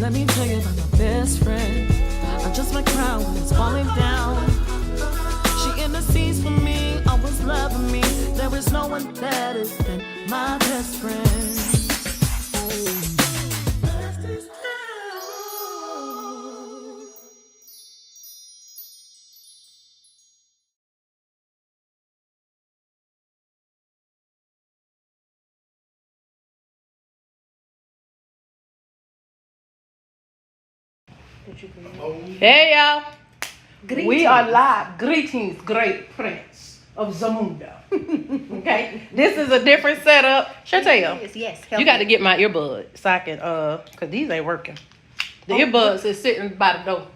Let me tell you about my best friend. I just my crown when it's falling down. She intercedes for me, always loving me. There is no one better than my best friend. Hey y'all, we are live. Greetings, great prince of Zamunda. Okay, this is a different setup. Chantel, yes. You got to get my earbuds so I can, cause these ain't working. The earbuds is sitting by the door.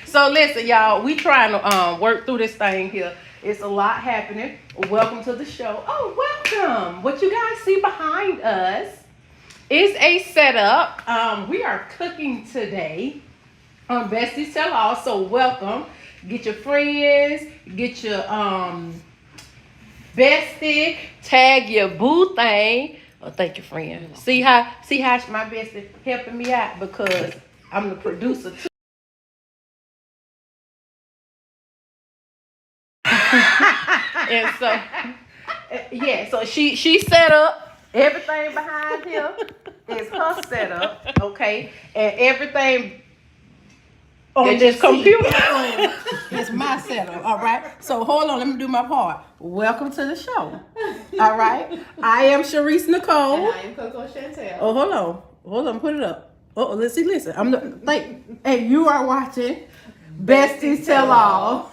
So listen, y'all, we trying to work through this thing here. It's a lot happening. Welcome to the show. Oh, welcome. What you guys see behind us is a setup. We are cooking today on Besties Tell All, so welcome. Get your friends, get your bestie, tag your boo thing. Oh, thank you, friend. See how my bestie helping me out because I'm the producer too. And so, yeah, so she set up everything behind here is her setup, okay, and everything on this computer is my setup. All right. So hold on, let me do my part. Welcome to the show. All right. I am Sharice Nicole. And I am Coco Chantel. Oh, hold on, put it up. Oh, listen. And you are watching Besties Tell All.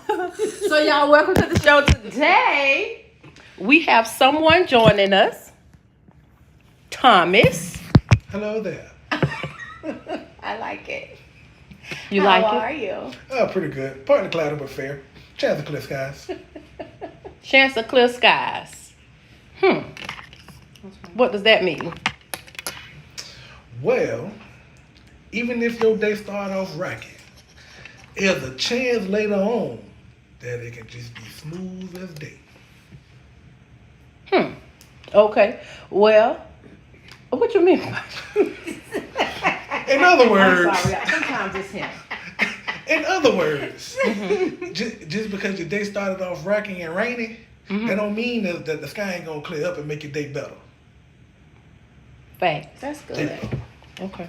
So y'all, welcome to the show today. We have someone joining us, Thomas. Hello there. I like it. You like it? How are you? Oh, pretty good. Partly cloudy, but fair. Chance of clear skies. Chance of clear skies. What does that mean? Well, even if your day start off rocky, there's a chance later on that it can just be smooth as day. Okay. Well, what you mean? In other words, I'm sorry. Sometimes it's him. in other words, just because your day started off rocky and rainy, that don't mean that the sky ain't gonna clear up and make your day better. Facts. That's good. Yeah. Okay.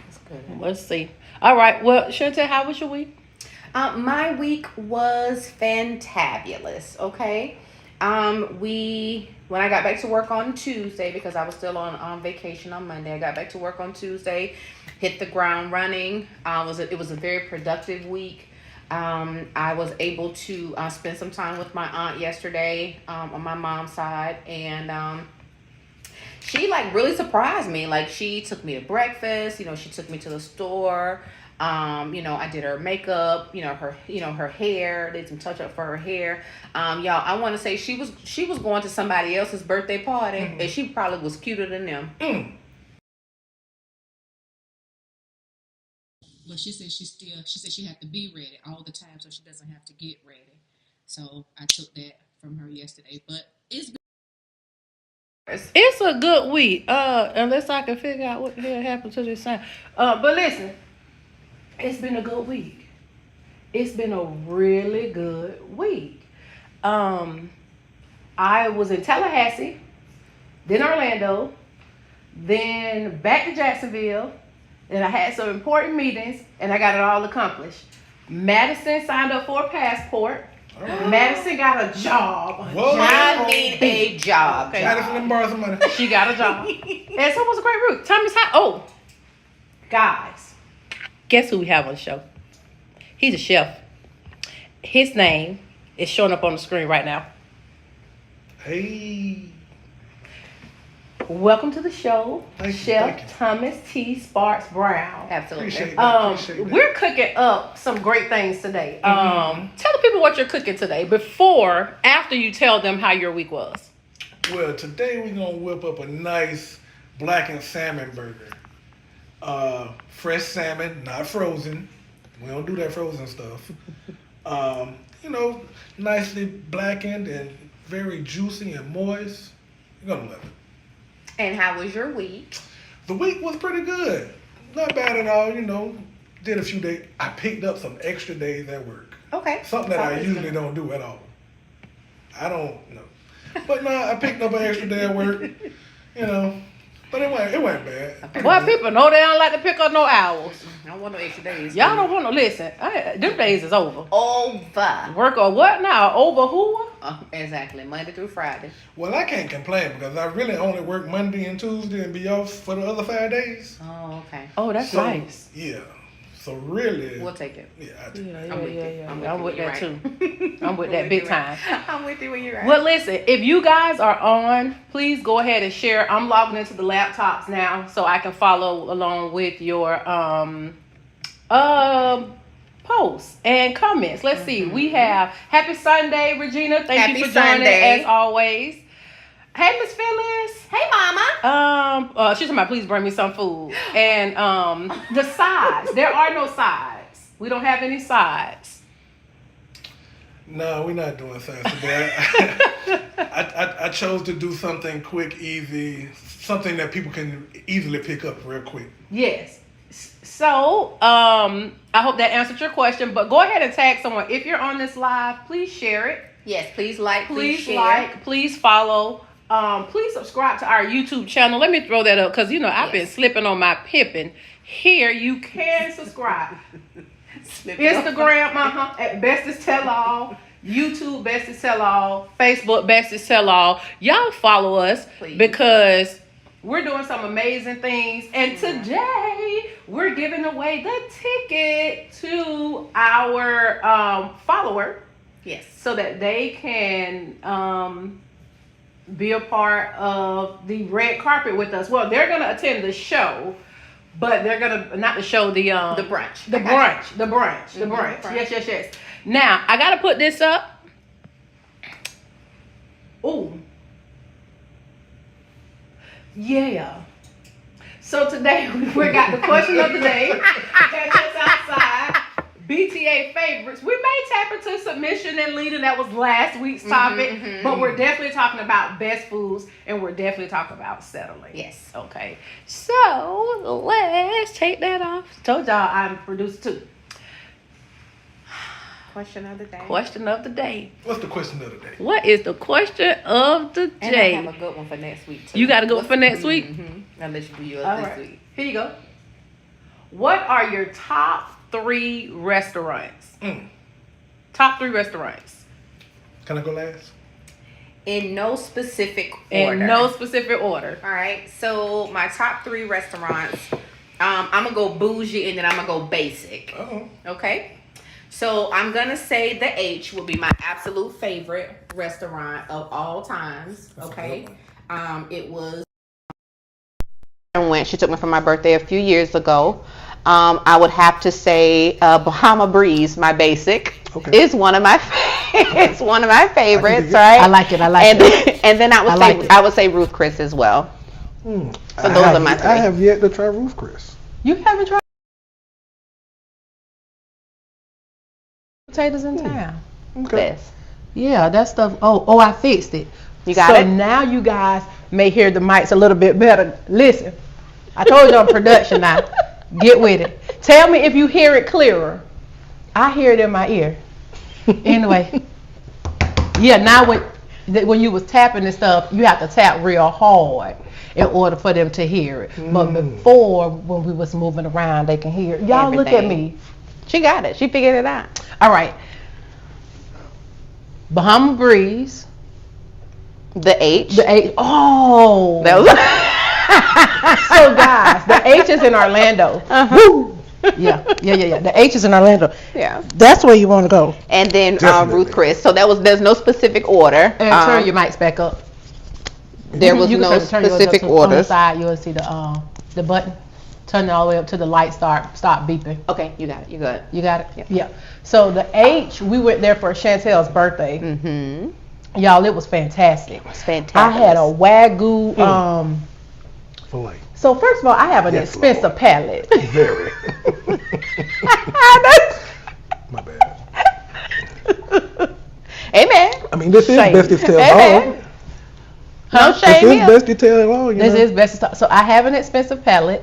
That's good. Let's see. All right. Well, Chantel, how was your week? My week was fantabulous. Okay. When I got back to work on Tuesday, because I was still on vacation on Monday, I got back to work on Tuesday, hit the ground running. It was a very productive week. I was able to spend some time with my aunt yesterday on my mom's side, and she like really surprised me. Like she took me to breakfast. She took me to the store. I did her makeup, her hair, did some touch up for her hair. Y'all, I want to say she was going to somebody else's birthday party, and she probably was cuter than them. But she said she had to be ready all the time so she doesn't have to get ready. So I took that from her yesterday. But It's a good week. Unless I can figure out what the hell happened to this sign. But listen, it's been a good week. It's been a really good week. I was in Tallahassee, then Orlando, then back to Jacksonville, and I had some important meetings, and I got it all accomplished. Madison signed up for a passport. Madison got a job. I need a job. Okay. Madison, let me borrow some money. She got a job. And so it was a great route. Tommy's hot. Oh, guys, guess who we have on the show? He's a chef. His name is showing up on the screen right now. Hey. Welcome to the show, Thank Chef you. Thomas T. Sparks Brown. Absolutely. Appreciate that. We're cooking up some great things today. Tell the people what you're cooking today after you tell them how your week was. Well, today we're going to whip up a nice blackened salmon burger. Fresh salmon, not frozen. We don't do that frozen stuff. Nicely blackened and very juicy and moist. You're going to love it. And how was your week? The week was pretty good. Not bad at all, you know. Did a few days. I picked up some extra days at work. Okay. Something that I usually don't do at all. I don't know. But no, I picked up an extra day at work, you know. But it wasn't bad. Boy, people know they don't like to pick up no hours. I don't want no extra days. Y'all don't want to listen. Them days is over. Over. Work or what now? Over who? Exactly. Monday through Friday. Well, I can't complain because I really only work Monday and Tuesday and be off for the other 5 days. Oh, okay. Oh, that's So, nice. Yeah. So really. We'll take it. Yeah, I take it. Yeah. I'm with you that when too. I'm with that you're big right. time. I'm with you when you're right. Well, listen, if you guys are on, please go ahead and share. I'm logging into the laptops now so I can follow along with your posts and comments. Let's see. We have Happy Sunday, Regina. Thank you for joining as always. Hey, Miss Phyllis. Hey, Mama. She's talking about please bring me some food. And the sides. There are no sides. We don't have any sides. No, we're not doing sides today. I chose to do something quick, easy, something that people can easily pick up real quick. Yes. So, I hope that answered your question. But go ahead and tag someone. If you're on this live, please share it. Yes, please like, please share. Like, please follow. Please subscribe to our YouTube channel. Let me throw that up because, you know, I've been slipping on my pippin. Here, you can subscribe. Instagram, at Bestest Tell All. YouTube, Bestest Tell All. Facebook, Bestest Tell All. Y'all follow us because we're doing some amazing things. And today, we're giving away the ticket to our follower. Yes. So that they can be a part of the red carpet with us. Well, they're going to attend the show, but they're going to, not the show, the brunch. The brunch. Yes. Now, I got to put this up. Ooh. Yeah. So today, we got the question of the day. Catch us outside. BTA favorites. We may tap into submission and leading. That was last week's topic, but we're definitely talking about best foods, and we're definitely talking about settling. Yes. Okay. So let's take that off. Told y'all I'm producer too. Question of the day. Question of the day. What's the question of the day? What is the question of the And day? I have a good one for next week too. You got a good one for next week? I'll let you do yours All this right. week. Here you go. What are your top 3 restaurants? Top 3 restaurants. Can I go last? In no specific order. All right. So my top 3 restaurants. I'm gonna go bougie and then I'm gonna go basic. Okay. So I'm gonna say the H will be my absolute favorite restaurant of all times. Okay. It was. When she took me for my birthday a few years ago. I would have to say Bahama Breeze, my basic, is one of my favorites, right? I like it. And then I would say Ruth Chris as well. So those are my 3. I have yet to try Ruth Chris. You haven't tried potatoes in town? Okay. Best. Yeah, that stuff. Oh, I fixed it. You got it? So now you guys may hear the mics a little bit better. Listen, I told you I'm production now. Get with it. Tell me if you hear it clearer. I hear it in my ear. Anyway. Yeah, now when you was tapping and stuff, you have to tap real hard in order for them to hear it. But before, when we was moving around, they can hear it. Y'all look at me. She got it. She figured it out. All right. Bahama Breeze. The H. Oh. That was So guys, the H is in Orlando. Yeah. The H is in Orlando. Yeah. That's where you want to go. And then Definitely. Ruth Chris. So there's no specific order. And turn your mics back up. There was You can no turn yours up specific to- On the orders. side, you'll see the button. Turn it all the way up to the light stop beeping. Okay, you got it. You good. You got it? Yeah. So the H, we went there for Chantel's birthday. Y'all, it was fantastic. It's fantastic. I had a Wagyu. Filet. So first of all, I have an Yes, expensive palate. Very. My bad. Amen. I mean, this is Shame. Bestest Tell Amen. All. No This shame is here. best detail at all. This is best. So I have an expensive palette,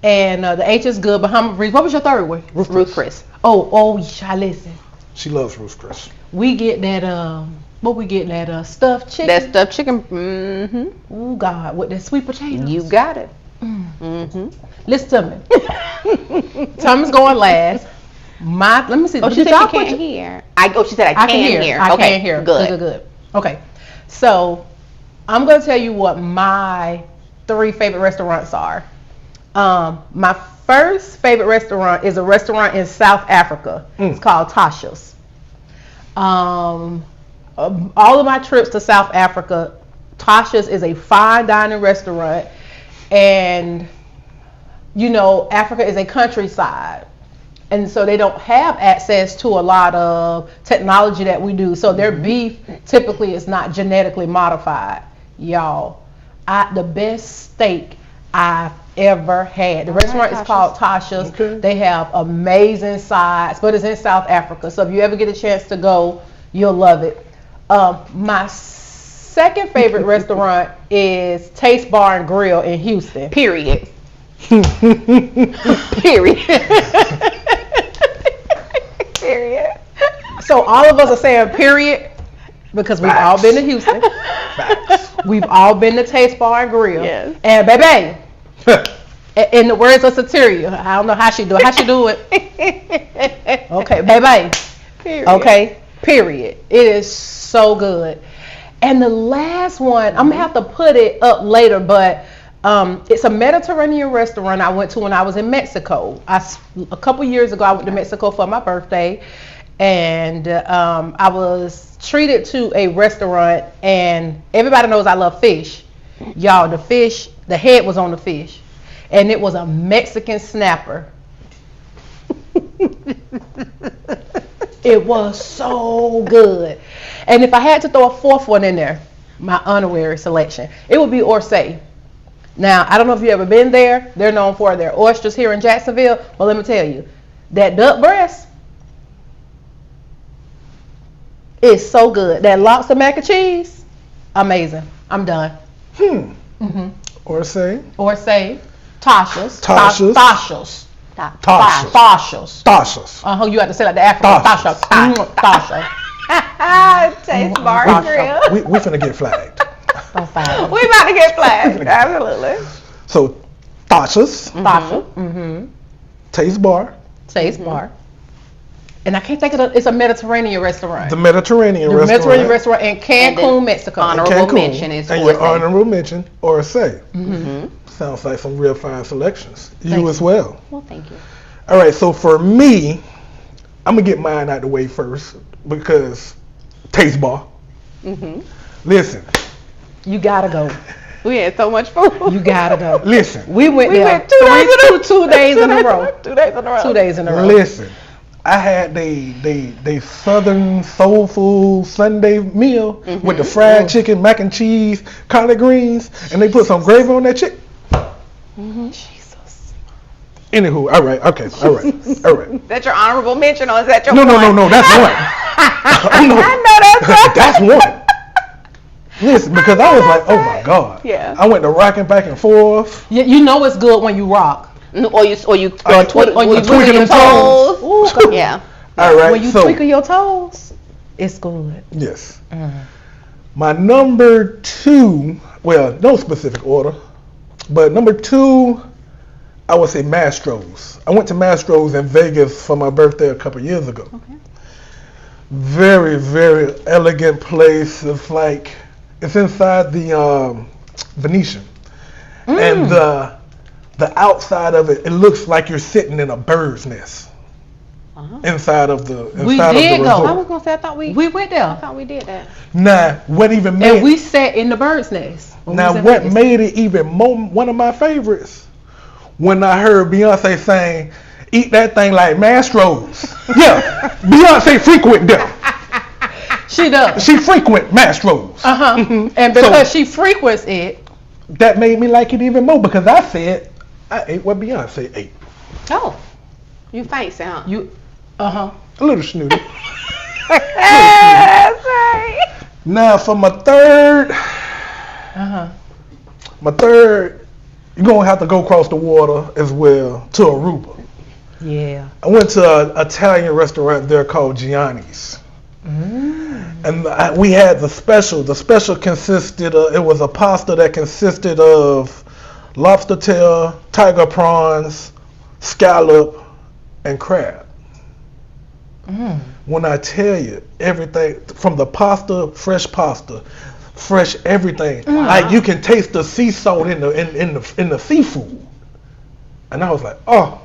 and the H is good. Bahama Breeze. What was your third one? Ruth Chris. Oh, y'all listen. She loves Ruth Chris. We get that what we get that stuffed chicken. That stuffed chicken. Mm-hmm. Oh God, with that sweet potato. You got it. Mm-hmm. Listen to me. Thomas going last. Let me see. Oh, she Did said y'all she put can't your- hear. She said I can hear. I Okay, can hear. Good. Good. Okay. So I'm gonna tell you what my 3 favorite restaurants are. My first favorite restaurant is a restaurant in South Africa. It's called Tasha's. All of my trips to South Africa, Tasha's is a fine dining restaurant, and you know, Africa is a countryside. And so they don't have access to a lot of technology that we do. So their beef typically is not genetically modified. Y'all, the best steak I've ever had. The restaurant is called Tasha's. Okay. They have amazing sides, but it's in South Africa. So if you ever get a chance to go, you'll love it. My second favorite restaurant is Taste Bar and Grill in Houston. Period. Period. Period. So all of us are saying period because we've all been to Houston. We've all been to Taste Bar and Grill. Yes. And baby, in the words of Sateria, I don't know how she do it. How she do it? Okay, baby. Period. Okay, period. It is so good. And the last one, I'm gonna have to put it up later, but it's a Mediterranean restaurant I went to when I was in Mexico. A couple years ago, I went to Mexico for my birthday, and I was treated to a restaurant, and everybody knows I love fish. Y'all, the fish, the head was on the fish, and it was a Mexican snapper. It was so good. And if I had to throw a fourth one in there, my honorary selection, it would be Orsay. Now, I don't know if you've ever been there. They're known for their oysters here in Jacksonville. But let me tell you, that duck breast is so good. That lobster mac and cheese, amazing. I'm done. Or say Orsay, Tasha's. Tasha's. Tasha's. Tasha's. Tasha's. Tasha's. You have to say like the African. Tasha's. Tasha. Taste Bar and Grill. We finna get flagged. Oh, fine. We about to get flagged. Absolutely. So, Tasha's, Tasha. Taste Bar, Taste Bar. And I can't think of it's a Mediterranean restaurant. the Mediterranean The restaurant. Mediterranean restaurant in Cancun, Mexico. honorable Cancun. mention is and your Orsay. honorable mention, or say. Sounds like some real fine selections. You as well. Well, thank you. All right, so for me, I'm gonna get mine out the way first because Taste Bar. Listen, You gotta go. We had so much food. You gotta go. listen, We went there 2 days in a 2 days in a row. 2 days in a row. 2 days in a row. listen. I had they Southern soul food Sunday meal with the fried chicken, mac and cheese, collard greens, and they put some gravy on that chicken. Jesus. Anywho, all right, all right. Is that your honorable mention or is that your No, one? that's one. I know that's one. That's one. Listen, because I was like, oh my God. Yeah. I went to rocking back and forth. You know it's good when you rock. Or you tweaking twiddle your them toes. Ooh, God. Yeah. All right, When you so twinkle your toes, it's good. yes. My number 2, well, no specific order, but number 2, I would say Mastro's. I went to Mastro's in Vegas for my birthday a couple years ago. Okay. Very, very elegant place. It's like it's inside the Venetian, and the outside of it looks like you're sitting in a bird's nest. Inside of the We inside did of the go. resort. I was gonna say I thought we went there. did that. Now, what even made And we sat in the bird's nest. when we now was in what Vegas. made it even more one of my favorites when I heard Beyonce saying, "Eat that thing like Mastro's." Yeah, Beyonce frequent them. She does. She frequent Mastro's. And because she frequents it, That made me like it even more because I said I ate what Beyonce ate. Oh, you fancy, huh? you, A little snooty. That's right. Now for my third, My third, you're going to have to go across the water as well to Aruba. Yeah. I went to an Italian restaurant there called Gianni's. And we had the special. The special consisted of, it was a pasta that consisted of lobster tail, tiger prawns, scallop, and crab. When I tell you, everything from the pasta, fresh everything. Like you can taste the sea salt in the seafood. And I was like, oh.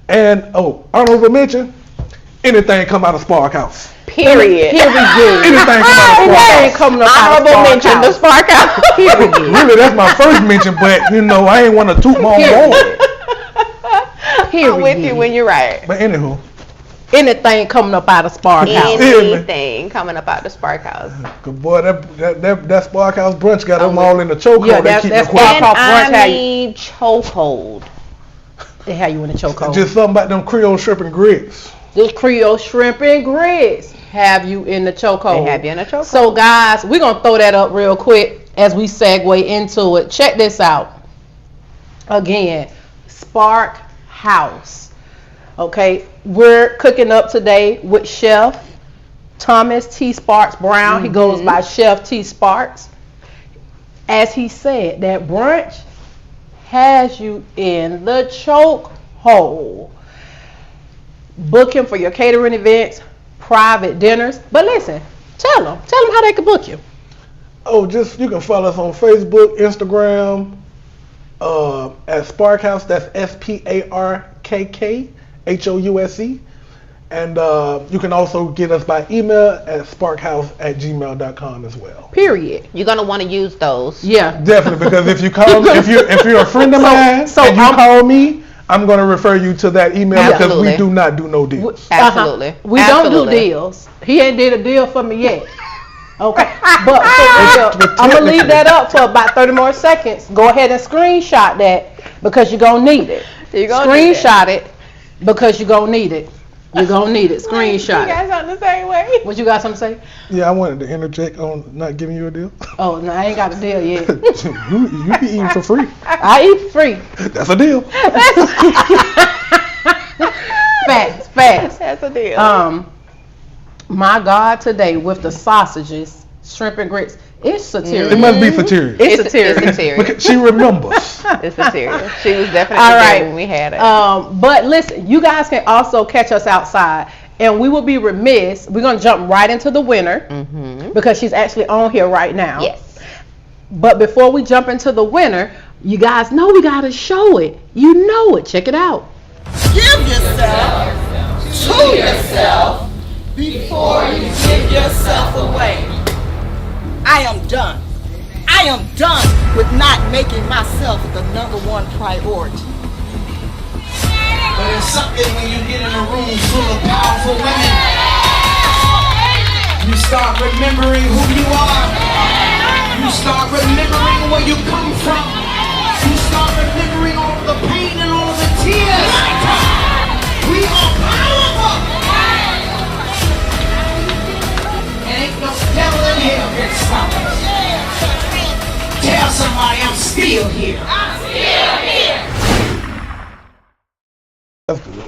And honorable mention, anything come out of Spark House. Period. Anything come out of Spark House. Coming up out of Honorable Spark mention, the House. Spark House. Really, that's my first mention, but I ain't want to toot my own horn. I'm with you when you're right. But anywho, Anything coming up out of Spark House. Anything coming up out the Spark House. good boy, that Spark House brunch got them all in the chokehold. Yeah, They keep that's me quiet. Spark House brunch. And I need chokehold. They have you in the chokehold. Just something about them Creole shrimp and grits. This Creole shrimp and grits have you in the chokehold. They have you in a chokehold. So guys, we're gonna throw that up real quick as we segue into it. Check this out. Again, Spark House. Okay, we're cooking up today with Chef Thomas T. Sparks Brown. He goes by Chef T. Sparks. As he said, that brunch has you in the chokehold. Booking for your catering events, private dinners. But listen, tell them how they can book you. Oh, you can follow us on Facebook, Instagram, at Spark House. That's SparkKhouse. And you can also get us by email at sparkhouse@gmail.com as well. Period. You're gonna want to use those. Yeah. Definitely, because if you're a friend of mine and you call me, I'm gonna refer you to that email because Absolutely. we do not do no deals. Absolutely. We don't do Absolutely. deals. He ain't did a deal for me yet. Okay. But for real, I'm gonna leave that up for about 30 more seconds. Go ahead and screenshot that because you're gonna need it. You're gonna need Screenshot it because you're gonna need it. You're gonna need it. Screenshot You guys it. on the same way. What you got something to say? Yeah, I wanted to interject on not giving you a deal. Oh no, I ain't got a deal yet. you be eating for free. I eat free. That's a deal. Facts. That's a deal. My God, today with the sausages, shrimp and grits, it's satirical. It must be satirical. It's It's satirical. serious. Because she remembers. It's serious. She was definitely All there right. when we had it. But listen, you guys can also catch us outside, and we will be remiss. We're gonna jump right into the winner because she's actually on here right now. Yes. But before we jump into the winner, you guys know we gotta show it. You know it. Check it out. Give yourself to yourself before you give yourself away. I am done. I am done with not making myself the #1 priority. But it's something when you get in a room full of powerful women, you start remembering who you are. You start remembering where you come from. You start remembering all of the pain and all of the tears. We are powerful. And ain't no devil in hell can stop us. Tell somebody I'm still here. I'm still here. That's good.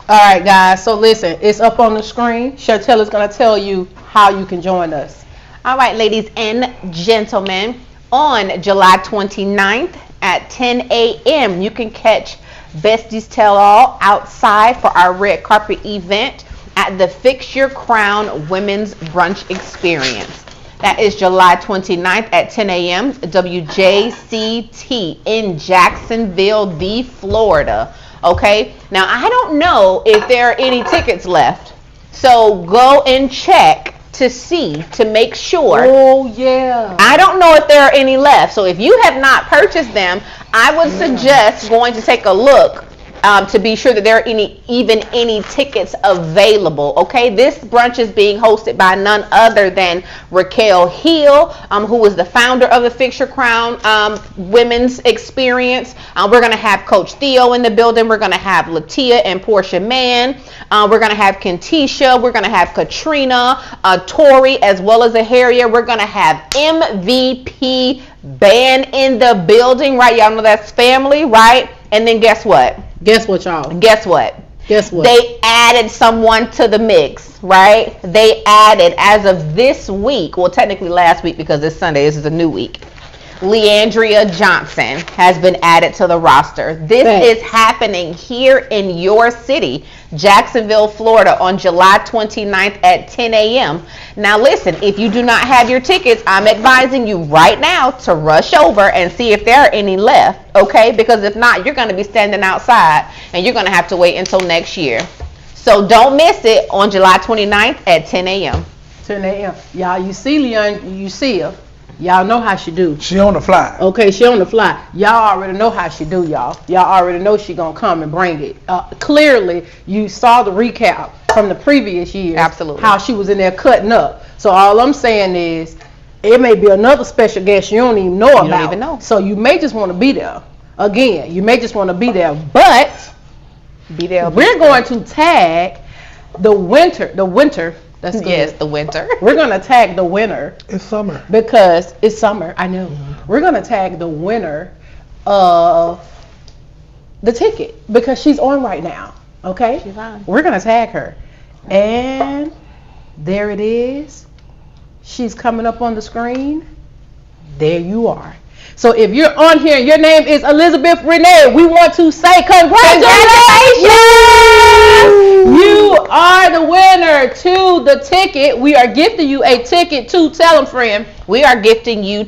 All right, guys. So listen, it's up on the screen. Chantel is gonna tell you how you can join us. All right, ladies and gentlemen, on July 29th at 10 a.m., you can catch Besties Tell All outside for our red carpet event at the Fix Your Crown Women's Brunch Experience. That is July 29th at 10 a.m. WJCT in Jacksonville, Florida. Okay, now I don't know if there are any tickets left, so go and check to make sure. Oh yeah. I don't know if there are any left, so if you have not purchased them, I would suggest going to take a look to be sure that there are any tickets available. Okay, this brunch is being hosted by none other than Raquel Hill, who is the founder of the Fix Your Crown Women's Experience. We're gonna have Coach Theo in the building. We're gonna have Latia and Portia Mann. We're gonna have Kentisha. We're gonna have Katrina, Tori, as well as Aharia. We're gonna have MVP band in the building, right? Y'all know that's family, right? And then guess what? Guess what, y'all? Guess what? Guess what? They added someone to the mix, right? They added, as of this week, well, technically last week because it's Sunday, this is a new week. Leandria Johnson has been added to the roster. This is happening here in your city, Jacksonville, Florida, on July 29th at 10 a.m. Now listen, if you do not have your tickets, I'm advising you right now to rush over and see if there are any left, okay? Because if not, you're going to be standing outside and you're going to have to wait until next year. So don't miss it on July 29th at 10 a.m. 10 a.m. Y'all, you see Leon, you see her. Y'all know how she do. She on the fly. Okay, she on the fly. Y'all already know how she do, y'all. Y'all already know she gonna come and bring it. Clearly, you saw the recap from the previous year. Absolutely. How she was in there cutting up. So all I'm saying is, it may be another special guest you don't even know about. You don't even know. So you may just want to be there. Again, you may just want to be there. But Be there. we're going to tag the winter. That's good. Yes, the winter. We're gonna tag the winner. It's summer. Because it's summer, I know. We're gonna tag the winner of the ticket because she's on right now. Okay? She's on. We're gonna tag her. And there it is. She's coming up on the screen. There you are. So if you're on here and your name is Elizabeth Renee, we want to say congratulations! You are the winner to the ticket. We are gifting you a ticket to, tell them, friend. We are gifting you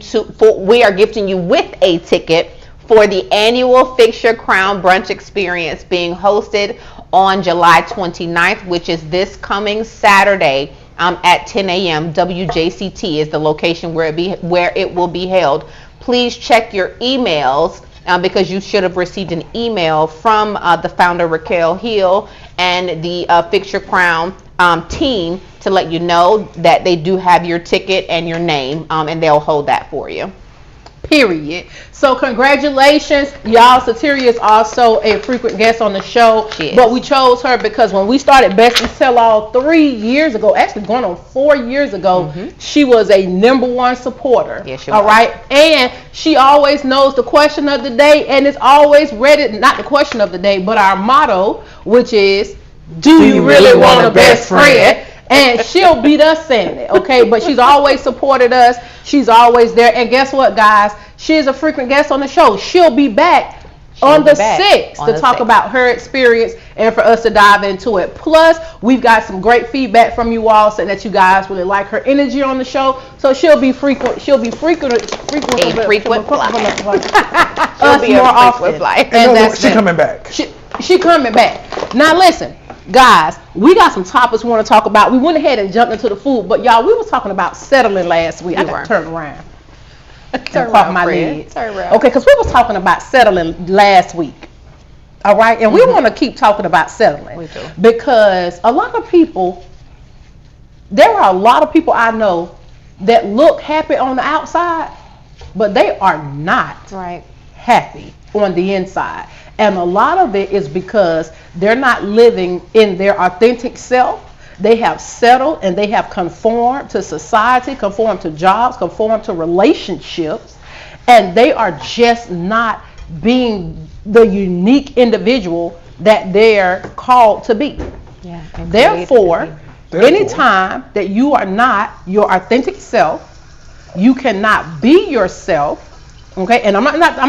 with a ticket for the annual Fix Your Crown Brunch Experience being hosted on July 29th, which is this coming Saturday at 10 a.m. WJCT is the location where it will be held. Please check your emails because you should have received an email from the founder Raquel Hill and the Fix Your Crown team to let you know that they do have your ticket and your name, and they'll hold that for you. Period. So congratulations, y'all. Sateria is also a frequent guest on the show, but we chose her because when we started Best and Tell All 3 years ago, actually going on 4 years ago, she was a #1 supporter. Yes, she all was. right, and she always knows the question of the day and is always ready. Not the question of the day, but our motto, which is, "Do you really want a best friend?" And she'll beat us saying it, okay? But she's always supported us. She's always there. And guess what, guys? She is a frequent guest on the show. She'll be back on the 6th to talk about her experience and for us to dive into it. Plus, we've got some great feedback from you all saying that you guys really like her energy on the show. So she'll be frequent. She'll be frequent A frequent flyer. Us be a more frequent often. flyer. And that's She coming back. She coming back. Now listen, guys, we got some topics we want to talk about. We went ahead and jumped into the food, but y'all, we was talking about settling last week. I got to turn around. Turn Pop around, my friend. legs. Turn around. Okay, because we was talking about settling last week. All right, and we want to keep talking about settling. We do. Because a lot of people, there are a lot of people I know that look happy on the outside, but they are not Right. happy on the inside. And a lot of it is because they're not living in their authentic self. They have settled and they have conformed to society, conformed to jobs, conformed to relationships, and they are just not being the unique individual that they're called to be. Yeah. Therefore, anytime that you are not your authentic self, you cannot be yourself. Okay, and I'm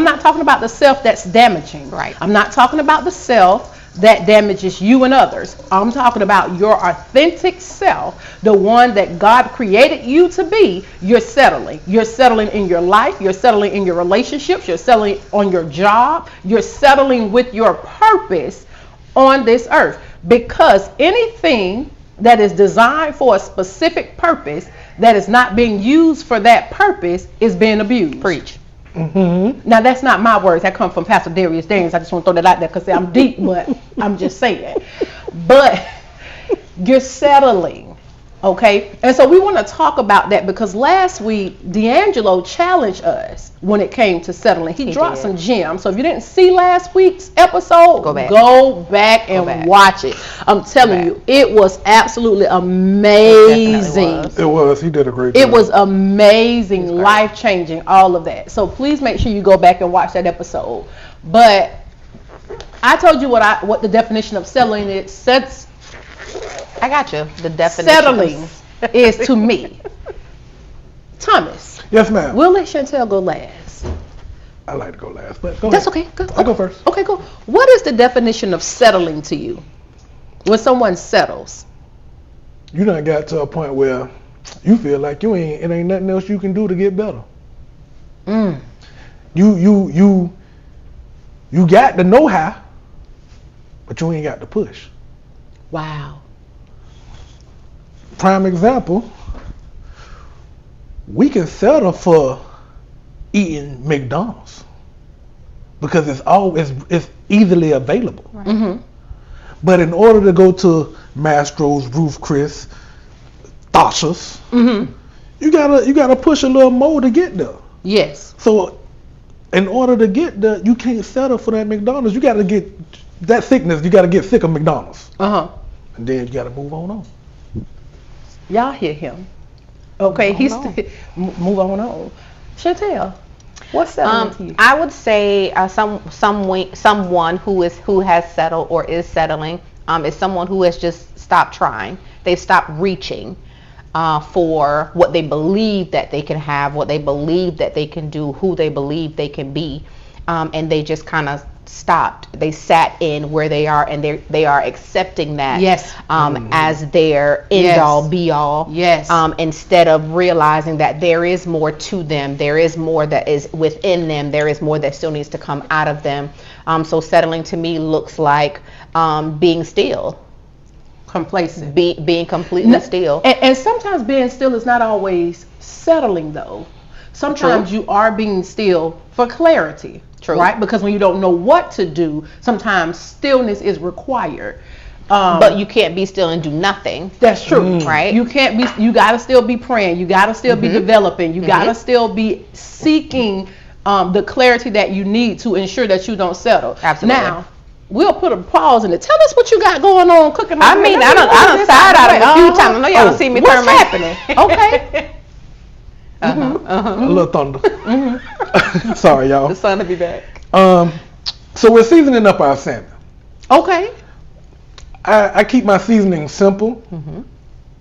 not talking about the self that's damaging. Right. I'm not talking about the self that damages you and others. I'm talking about your authentic self, the one that God created you to be. You're settling. You're settling in your life. You're settling in your relationships. You're settling on your job. You're settling with your purpose on this earth. Because anything that is designed for a specific purpose that is not being used for that purpose is being abused. Preach. Now that's not my words. That come from Pastor Darius Daniels. I just want to throw that out there because I'm deep, but I'm just saying. But you're settling, okay? And so we want to talk about that because last week D'Angelo challenged us when it came to settling. He dropped some gems. So if you didn't see last week's episode, go back and watch it. I'm telling you, it was absolutely amazing. It was. He did a great job. It was amazing, life-changing, all of that. So please make sure you go back and watch that episode. But I told you what the definition of settling is. I got you. The definition. Settling is to me. Thomas. Yes, ma'am. We'll let Chantel go last. I like to go last, but go That's ahead. okay. I'll go first. Okay, go. What is the definition of settling to you? When someone settles. You done got to a point where you feel like it ain't nothing else you can do to get better. You got the know-how, but you ain't got the push. Wow. Prime example, we can settle for eating McDonald's because it's easily available. But in order to go to Mastro's, Ruth Chris, Tasha's, you gotta push a little more to get there. Yes. So in order to get there, you can't settle for that McDonald's. You gotta get that sickness. You gotta get sick of McDonald's. And then you gotta move on. Y'all hear him? Okay, move on. Chantel, what's settling to you? I would say someone who has settled or is settling is someone who has just stopped trying. They've stopped reaching for what they believe that they can have, what they believe that they can do, who they believe they can be, and they just kind of stopped. They sat in where they are, and they are accepting that as their end all be all. Instead of realizing that there is more to them, there is more that is within them, there is more that still needs to come out of them. So settling to me looks like being still. Complacent. Being completely still. And sometimes being still is not always settling though. Sometimes you are being still for clarity. Right? Because when you don't know what to do, sometimes stillness is required. But you can't be still and do nothing. That's true. Right? You can't be, you gotta still be praying. You gotta still be developing. You gotta still be seeking the clarity that you need to ensure that you don't settle. Absolutely. Now, we'll put a pause in it. Tell us what you got going on cooking. I mean, I done side out a few times. I know y'all don't see me turn my happening. Okay. A little thunder. Sorry, y'all. The sun will be back. So we're seasoning up our salmon. Okay. I keep my seasoning simple.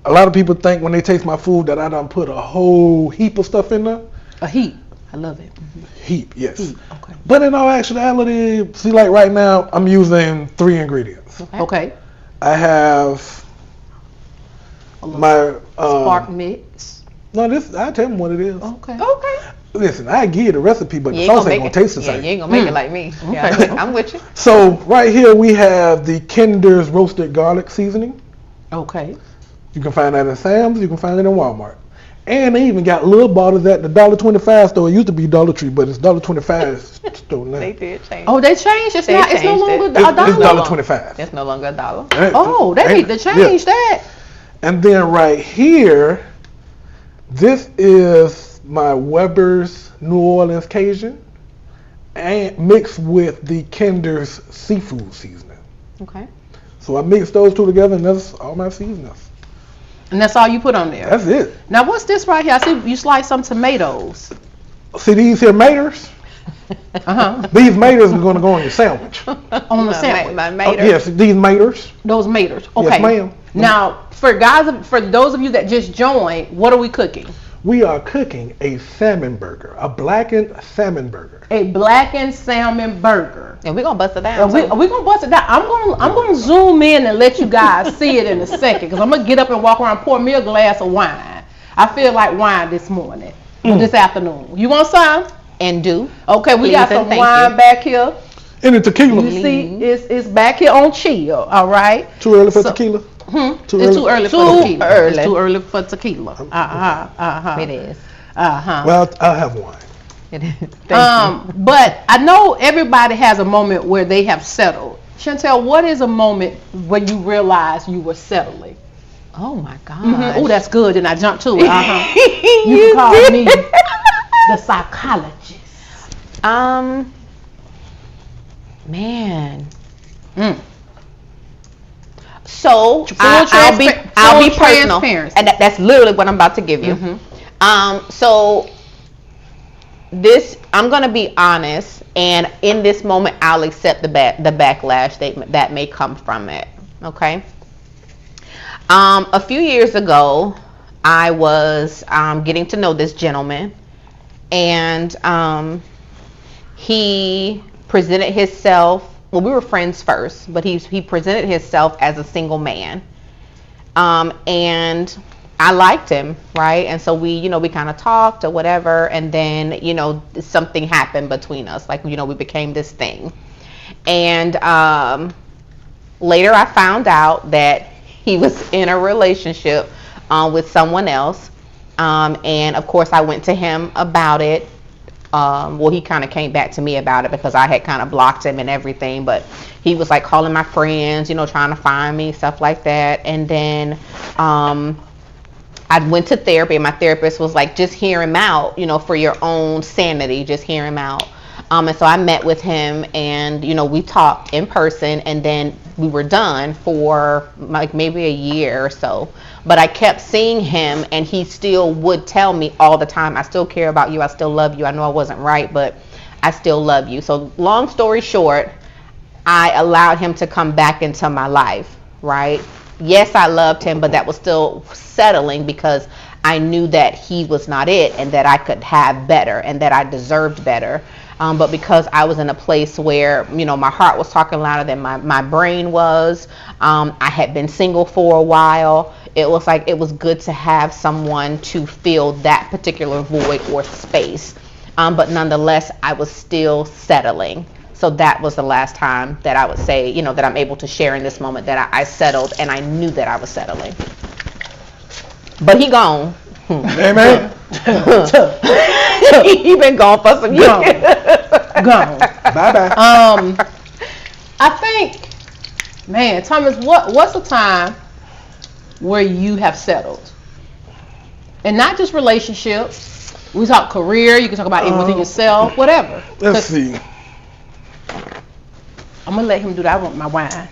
A lot of people think when they taste my food that I done put a whole heap of stuff in there. A heap. I love it. Heap, yes. Heap. Okay. But in all actuality, see, like right now, I'm using 3 ingredients. Okay. I have my spark mix. No, I tell them what it is. Okay. Listen, I give you the recipe, but the sauce ain't gonna taste the same. You ain't gonna make it like me. Yeah, I'm with you. So right here we have the Kinder's roasted garlic seasoning. Okay. You can find that in Sam's. You can find it in Walmart. And they even got little bottles at the $1.25 store. It used to be Dollar Tree, but it's $1.25 store now. They did change. Oh, they changed. It's no longer It's $1. It's no longer $1. Oh, they need to change that. And then right here, this is my Weber's New Orleans Cajun, and mixed with the Kinder's seafood seasoning. Okay. So I mixed those two together, and that's all my seasonings. And that's all you put on there? That's it. Now what's this right here? I see you slice some tomatoes. See these here maters? These maters are going to go on your sandwich. On the sandwich? Yes, these maters. Those maters. Okay. Yes, ma'am. Now, for those of you that just joined, what are we cooking? We are cooking a salmon burger, a blackened salmon burger. A blackened salmon burger. And we're gonna bust it down. We're gonna bust it down. I'm gonna zoom in and let you guys see it in a second, because I'm gonna get up and walk around and pour me a glass of wine. I feel like wine this morning, this afternoon. You want some? And do. Okay, we got some wine back here. And the tequila. You see, it's back here on chill. All right. Too early for tequila. It's too early for tequila. It's too early for tequila. It is. Well, I'll have wine. It is. Thank you. But I know everybody has a moment where they have settled. Chantel, what is a moment when you realize you were settling? Oh my God. Oh, that's good. And I jumped to it. You can call me the psychologist. Man. So I'll be personal, and that's literally what I'm about to give you. So this, I'm gonna be honest, and in this moment, I'll accept the backlash that may come from it. Okay. A few years ago, I was getting to know this gentleman, and he presented himself. Well, we were friends first, but he presented himself as a single man, and I liked him, right? And so we kind of talked or whatever, and then something happened between us, like we became this thing, and later I found out that he was in a relationship with someone else, and of course I went to him about it. Well, he kind of came back to me about it because I had kind of blocked him and everything, but he was like calling my friends, trying to find me, stuff like that. And then I went to therapy, and my therapist was like, just hear him out, for your own sanity, just hear him out. And so I met with him, and we talked in person, and then we were done for like maybe a year or so. But I kept seeing him, and he still would tell me all the time, I still care about you, I still love you, I know I wasn't right, but I still love you. So long story short, I allowed him to come back into my life, right? Yes, I loved him, but that was still settling because I knew that he was not it, and that I could have better, and that I deserved better. But because I was in a place where, my heart was talking louder than my brain was, I had been single for a while. It was like, it was good to have someone to fill that particular void or space. But nonetheless, I was still settling. So that was the last time that I would say, that I'm able to share in this moment that I settled, and I knew that I was settling. But he gone. Amen. He been gone for some years. Gone. Bye-bye. I think, man, Thomas, what's a time where you have settled? And not just relationships. We talk career. You can talk about it within yourself, whatever. Let's see. I'm going to let him do that. I want my wine.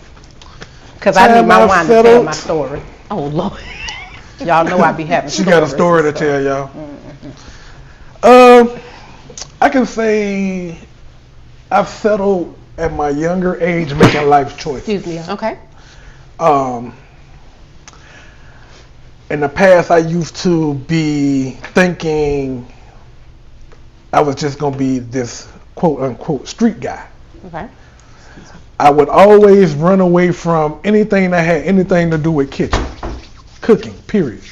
Because I need my wine to tell my story. Oh, Lord. Y'all know I be having She got a story to tell y'all. I can say I've settled at my younger age making life choices. Excuse me. Okay. In the past, I used to be thinking I was just going to be this quote unquote street guy. Okay. I would always run away from anything that had anything to do with cooking, period.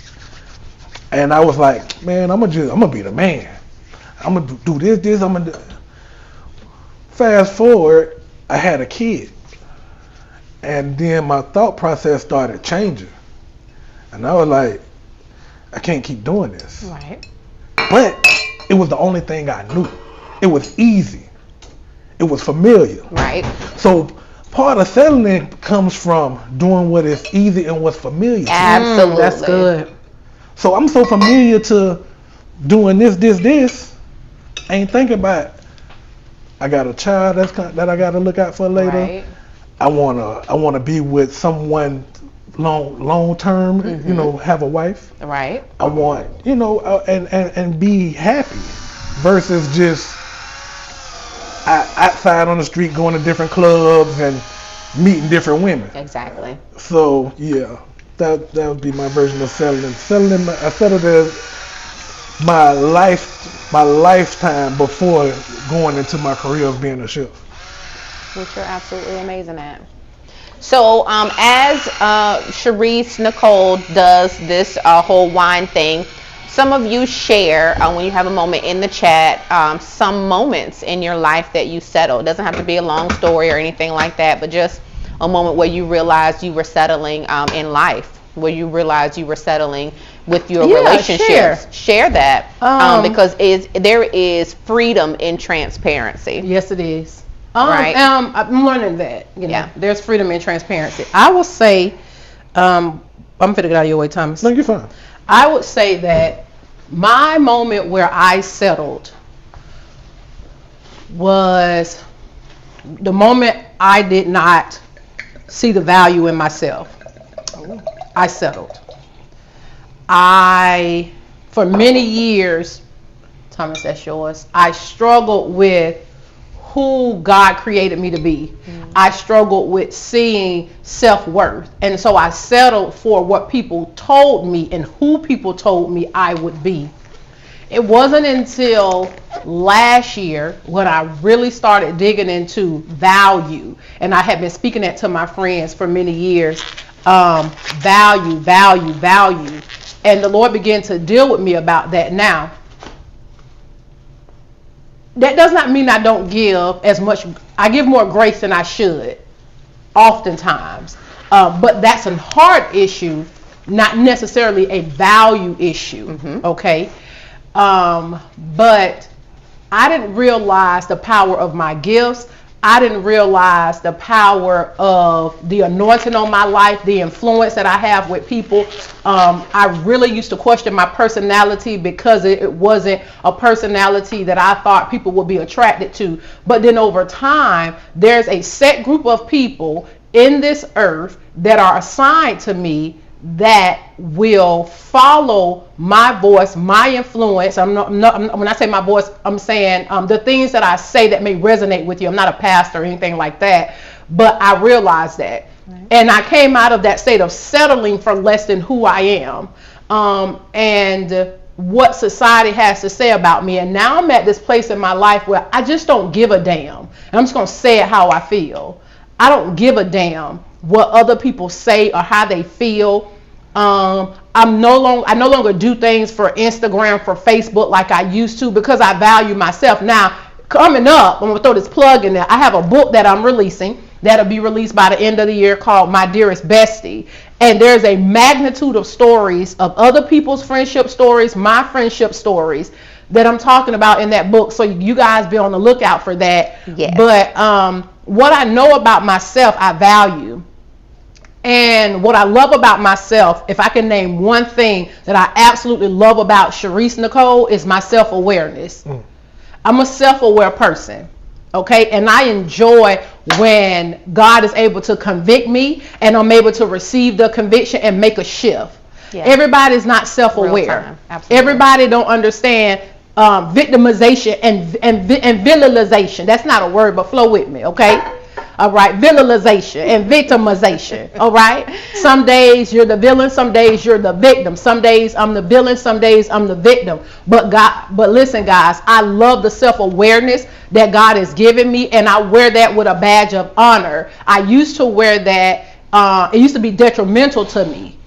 And I was like, man, I'm gonna be the man. I'm gonna do this, I'm gonna do. Fast forward, I had a kid. And then my thought process started changing. And I was like, I can't keep doing this. Right. But it was the only thing I knew. It was easy. It was familiar. Right. So part of settling comes from doing what is easy and what's familiar. Absolutely. That's good. So I'm so familiar to doing this. I ain't thinking about, I got a child that I got to look out for later. Right. I wanna be with someone long term. Have a wife. Right. I want and be happy versus just outside on the street going to different clubs and meeting different women. Exactly. So yeah, that would be my version of settling. I settled as my lifetime before going into my career of being a chef. Which you're absolutely amazing at. So as Sharice Nicole does this whole wine thing, some of you share when you have a moment in the chat some moments in your life that you settled. It doesn't have to be a long story or anything like that, but just a moment where you realized you were settling in life, where you realized you were settling with your Yeah, relationships. Share that because there is freedom in transparency. Yes, it is. Right. I'm learning that. Yeah. There's freedom in transparency. I will say, I'm finna get out of your way, Thomas. No, you're fine. I would say that my moment where I settled was the moment I did not see the value in myself. I settled. For many years, Thomas, that's yours, I struggled with who God created me to be. I struggled with seeing self-worth. And so I settled for what people told me and who people told me I would be. It wasn't until last year when I really started digging into value, and I had been speaking that to my friends for many years, value, value, value. And the Lord began to deal with me about that. Now, that does not mean I don't give as much. I give more grace than I should, oftentimes. But that's a heart issue, not necessarily a value issue. Okay? But I didn't realize the power of my gifts. I didn't realize the power of the anointing on my life, the influence that I have with people. I really used to question my personality because it wasn't a personality that I thought people would be attracted to. But then over time, there's a set group of people in this earth that are assigned to me that will follow my voice, my influence. I'm not, when I say my voice, I'm saying the things that I say that may resonate with you. I'm not a pastor or anything like that, but I realized that. Right. And I came out of that state of settling for less than who I am and what society has to say about me. And now I'm at this place in my life where I just don't give a damn. And I'm just going to say it how I feel. I don't give a damn what other people say or how they feel. I no longer do things for Instagram, for Facebook like I used to, because I value myself. Now, coming up, I'm gonna throw this plug in there. I have a book that I'm releasing that'll be released by the end of the year called My Dearest Bestie. And there's a magnitude of stories of other people's friendship stories, my friendship stories that I'm talking about in that book. So you guys be on the lookout for that. Yes. But what I know about myself, I value. And what I love about myself, if I can name one thing that I absolutely love about Sharice Nicole, is my self-awareness. I'm a self-aware person, okay? And I enjoy when God is able to convict me and I'm able to receive the conviction and make a shift. Yeah. Everybody's not self-aware. Everybody don't understand victimization and villainization. That's not a word, but flow with me, okay? All right, villainization and victimization. All right, some days you're the villain, some days you're the victim. Some days I'm the villain, some days I'm the victim. But listen, guys, I love the self-awareness that God has given me, and I wear that with a badge of honor. I used to wear that. It used to be detrimental to me.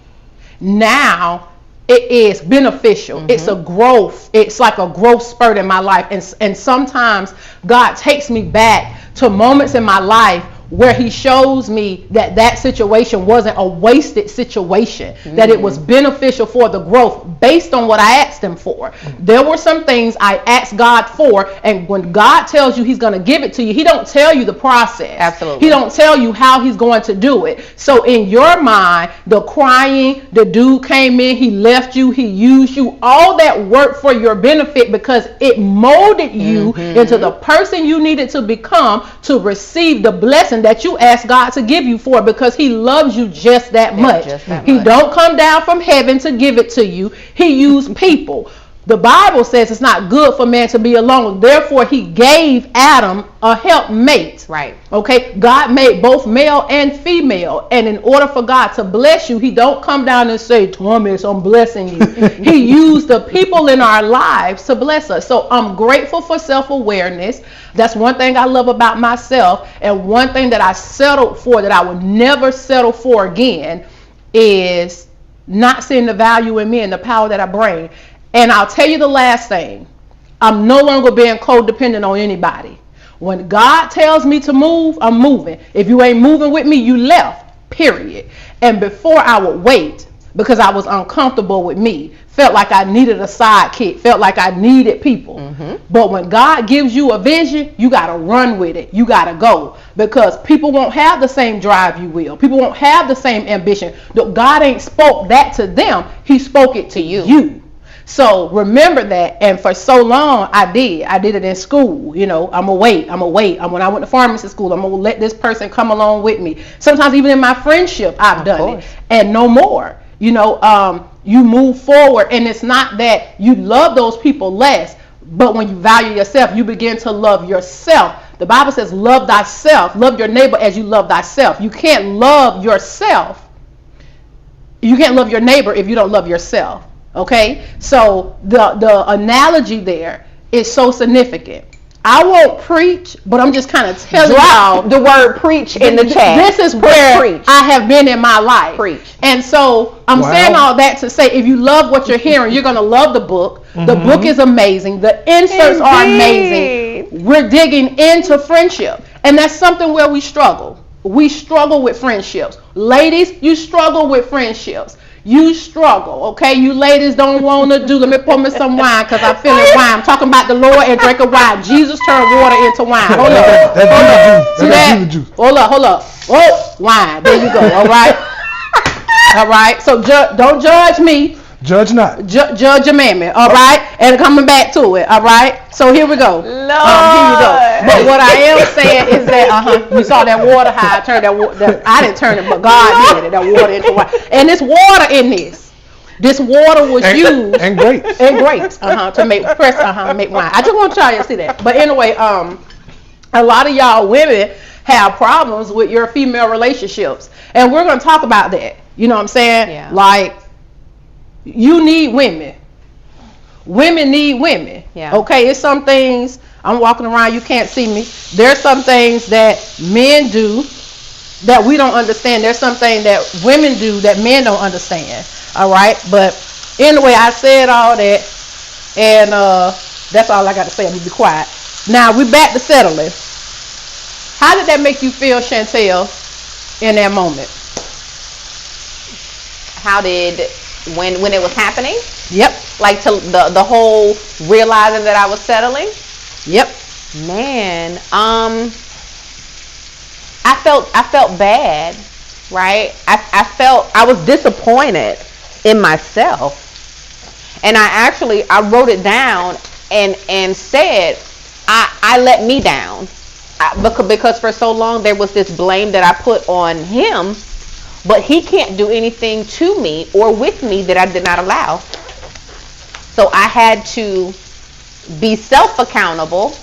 Now it is beneficial. It's a growth. It's like a growth spurt in my life, and sometimes God takes me back to moments in my life where he shows me that that situation wasn't a wasted situation, that it was beneficial for the growth based on what I asked him for. There were some things I asked God for, and when God tells you he's going to give it to you, he don't tell you the process. Absolutely. He don't tell you how he's going to do it. So in your mind, the crying, the dude came in, he left you, he used you, all that worked for your benefit because it molded you into the person you needed to become to receive the blessing that you asked God to give you for, because he loves you just that much. He don't come down from heaven to give it to you. He used people. The Bible says it's not good for man to be alone. Therefore, he gave Adam a helpmate. Right. Okay. God made both male and female. And in order for God to bless you, he don't come down and say, Thomas, I'm blessing you. He used the people in our lives to bless us. So I'm grateful for self-awareness. That's one thing I love about myself. And one thing that I settled for that I would never settle for again is not seeing the value in me and the power that I bring. And I'll tell you the last thing. I'm no longer being codependent on anybody. When God tells me to move, I'm moving. If you ain't moving with me, you left, period. And before I would wait, because I was uncomfortable with me. Felt like I needed a sidekick. Felt like I needed people. But when God gives you a vision, you got to run with it. You got to go, because people won't have the same drive you will. People won't have the same ambition. God ain't spoke that to them. He spoke it to you. So remember that. And for so long, I did it in school. You know, I'm gonna wait. When I went to pharmacy school, I'm gonna let this person come along with me. Sometimes even in my friendship, I've done it, and no more. You know, you move forward, and it's not that you love those people less, but when you value yourself, you begin to love yourself. The Bible says, love thyself, love your neighbor as you love thyself. You can't love yourself. You can't love your neighbor if you don't love yourself. Okay, so the analogy there is so significant. I won't preach, but I'm just kind of telling y'all the word preach in the chat. This is where I have been in my life. Preach. And so I'm saying all that to say, if you love what you're hearing, you're going to love the book. The book is amazing. The inserts are amazing. We're digging into friendship. And that's something where we struggle. We struggle with friendships. Ladies, you struggle with friendships. You struggle, okay? You ladies don't want to do. Let me pour me some wine, because I'm feeling wine. I'm talking about the Lord and drinking wine. Jesus turned water into wine. Hold up. That's Jesus juice. Hold up. Oh, wine. There you go. All right. All right. So don't judge me. Judge not. Judge your mammy. All right. And coming back to it. All right. So here we go. Here you go. But what I am saying is that you saw that water, how I turned that water. I didn't turn it, but God did it. That water into wine. And there's water in this. This water was used and grapes to make wine. I just want to try you to see that. But anyway, a lot of y'all women have problems with your female relationships, and we're going to talk about that. You know what I'm saying? Yeah. Like, you need women. Women need women. Yeah. Okay, it's some things, I'm walking around, you can't see me. There's some things that men do that we don't understand. There's something that women do that men don't understand. All right, but anyway, I said all that, and that's all I got to say. I'm gonna be quiet. Now we back to settling. How did that make you feel, Chantel, in that moment? How did when it was happening? Yep. Like to the whole realizing that I was settling? Yep. Man, I felt bad, right? I was disappointed in myself, and I wrote it down and said I let me down, because for so long there was this blame that I put on him, but he can't do anything to me or with me that I did not allow. So I had to be self-accountable,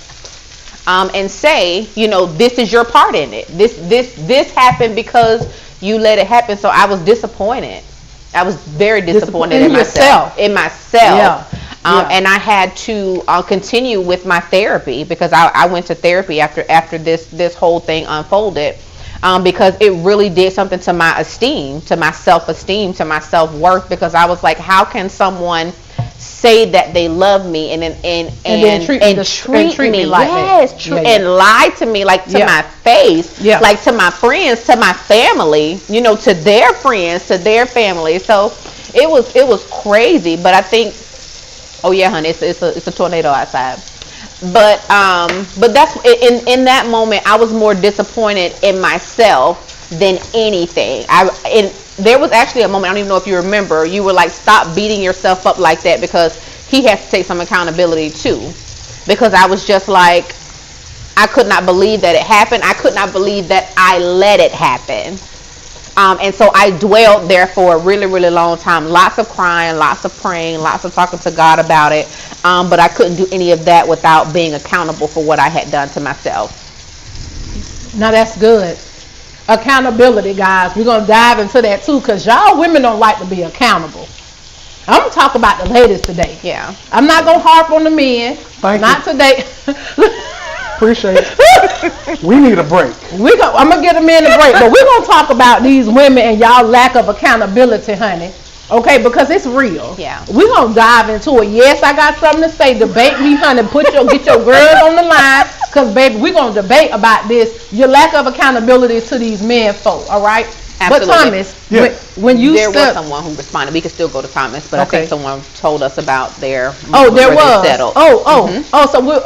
and say, you know, this is your part in it. This happened because you let it happen. So I was disappointed. I was very disappointed in myself. Yeah. And I had to continue with my therapy, because I went to therapy after this whole thing unfolded, because it really did something to my esteem, to my self-esteem, to my self-worth, because I was like, how can someone say that they love me and treat me like that, and lie to me, like, to my face, like to my friends, to my family, you know, to their friends, to their family. So it was crazy. But I think, oh yeah, honey, it's a tornado outside. But that's in that moment I was more disappointed in myself than anything. There was actually a moment, I don't even know if you remember, you were like, stop beating yourself up like that, because he has to take some accountability too. Because I was just like, I could not believe that it happened. I could not believe that I let it happen. And so I dwelled there for a really, really long time. Lots of crying, lots of praying, lots of talking to God about it. But I couldn't do any of that without being accountable for what I had done to myself. Now that's good. Accountability, guys. We're going to dive into that too, because y'all women don't like to be accountable. I'm going to talk about the ladies today. Yeah. I'm not going to harp on the men. Thank you. Not today. Appreciate it. We need a break. I'm going to get a men a break, but we're going to talk about these women and y'all lack of accountability, honey. Okay, because it's real. Yeah. We're going to dive into it. Yes, I got something to say. Debate me, honey. Get your girls on the line, because, baby, we're going to debate about this. Your lack of accountability to these men folk, all right? Absolutely. But Thomas, Yes. when you There was said, someone who responded. We could still go to comments, but I Okay. think someone told us about their oh, there where they was. settled.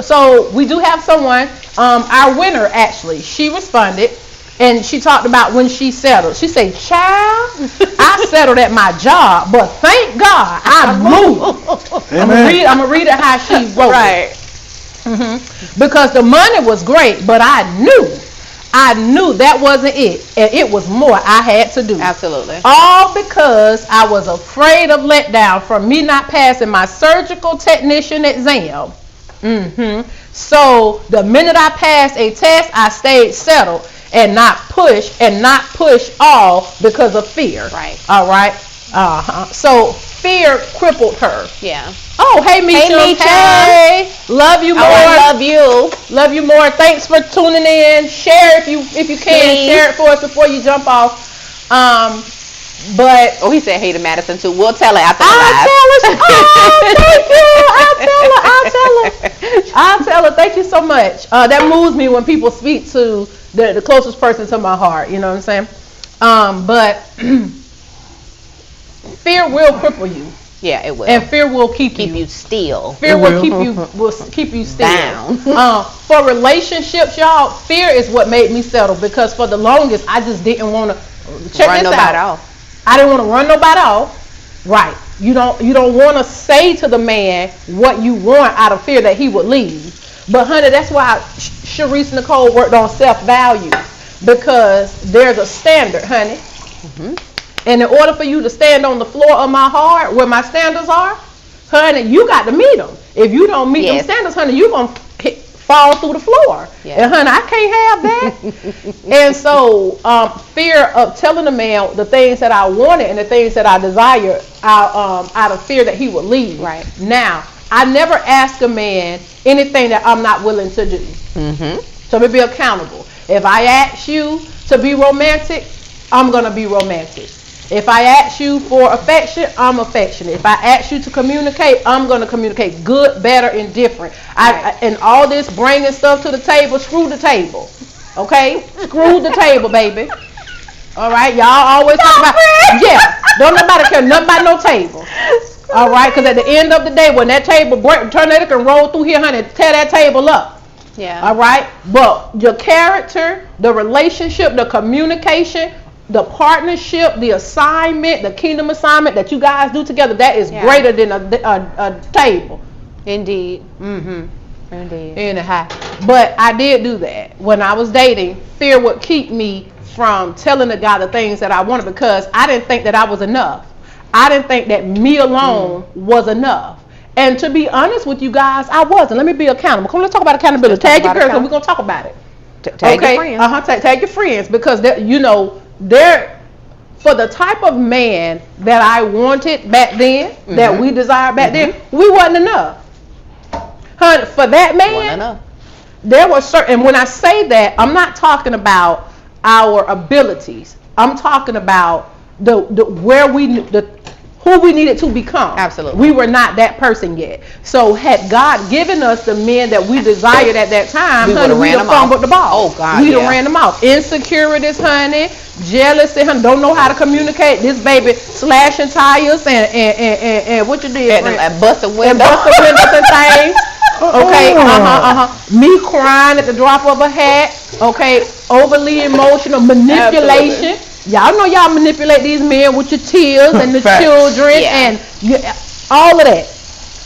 So we do have someone. Our winner actually, she responded, and she talked about when she settled. She said, "Child, I settled at my job, but thank God I moved." I'm gonna read it how she wrote it. Because the money was great, but I knew that wasn't it, and it was more I had to do. Absolutely. All because I was afraid of letdown from me not passing my surgical technician exam. So the minute I passed a test, I stayed settled and not push all because of fear. Right. All right. So fear crippled her. Yeah. Oh, hey, Misha. Misha. Hey, love you more. Oh, I love you. Love you more. Thanks for tuning in. Share if you can. Please. Share it for us before you jump off. But Oh, he said hey to Madison too. We'll tell her after the I'll live. tell her. Oh, thank you. I'll tell her. Thank you so much. That moves me when people speak to the closest person to my heart. You know what I'm saying? But fear will cripple you, Yeah, it will. and fear will keep Keep you still. Fear It will will. keep you still. Down. For relationships, y'all, fear is what made me settle, because for the longest I just didn't want to Run nobody off. I didn't want to run nobody off. Right. You don't want to say to the man what you want out of fear that he would leave. But honey, that's why Sharice Nicole worked on self-value, because there's a standard, honey. And in order for you to stand on the floor of my heart where my standards are, honey, you got to meet them. If you don't meet them standards, honey, you're going to fall through the floor. Yeah. And honey, I can't have that. And so fear of telling a man the things that I wanted and the things that I desired out of fear that he would leave. Right. Now, I never ask a man anything that I'm not willing to do. So to be accountable. If I ask you to be romantic, I'm going to be romantic. If I ask you for affection, I'm affectionate. If I ask you to communicate, I'm going to communicate good, better, and different. And all this bringing stuff to the table, screw the table. Okay? Screw the table, baby. All right? Y'all always talk about, don't nobody care nothing about no table. All right? Because at the end of the day, when that table break, tornado can roll through here, honey, tear that table up. Yeah. All right? But your character, the relationship, the communication, the partnership, the assignment, the kingdom assignment that you guys do together, that is greater than a table. Indeed. Indeed. Anyhow, but I did do that. When I was dating, fear would keep me from telling the guy the things that I wanted, because I didn't think that I was enough. I didn't think that me alone was enough. And to be honest with you guys, I wasn't. Let me be accountable. Come on, let's talk about accountability. Tag your girls, and we're going to talk about it. Tag your friends. Tag your friends, because they're for the type of man that I wanted back then, that we desired back then, we wasn't enough. Honey, for that man, there was certain, and when I say that, I'm not talking about our abilities. I'm talking about who we needed to become. Absolutely. We were not that person yet. So had God given us the men that we desired at that time, honey, we'd have fumbled the ball. Oh, God, we'd have ran them off. Insecurities, honey, jealousy, honey, don't know how to communicate. This baby slashing tires and what you did? And busting windows. And busting windows and things. Okay, Me crying at the drop of a hat. Okay, overly emotional manipulation. Absolutely. Y'all know y'all manipulate these men with your tears and the Facts. children and all of that.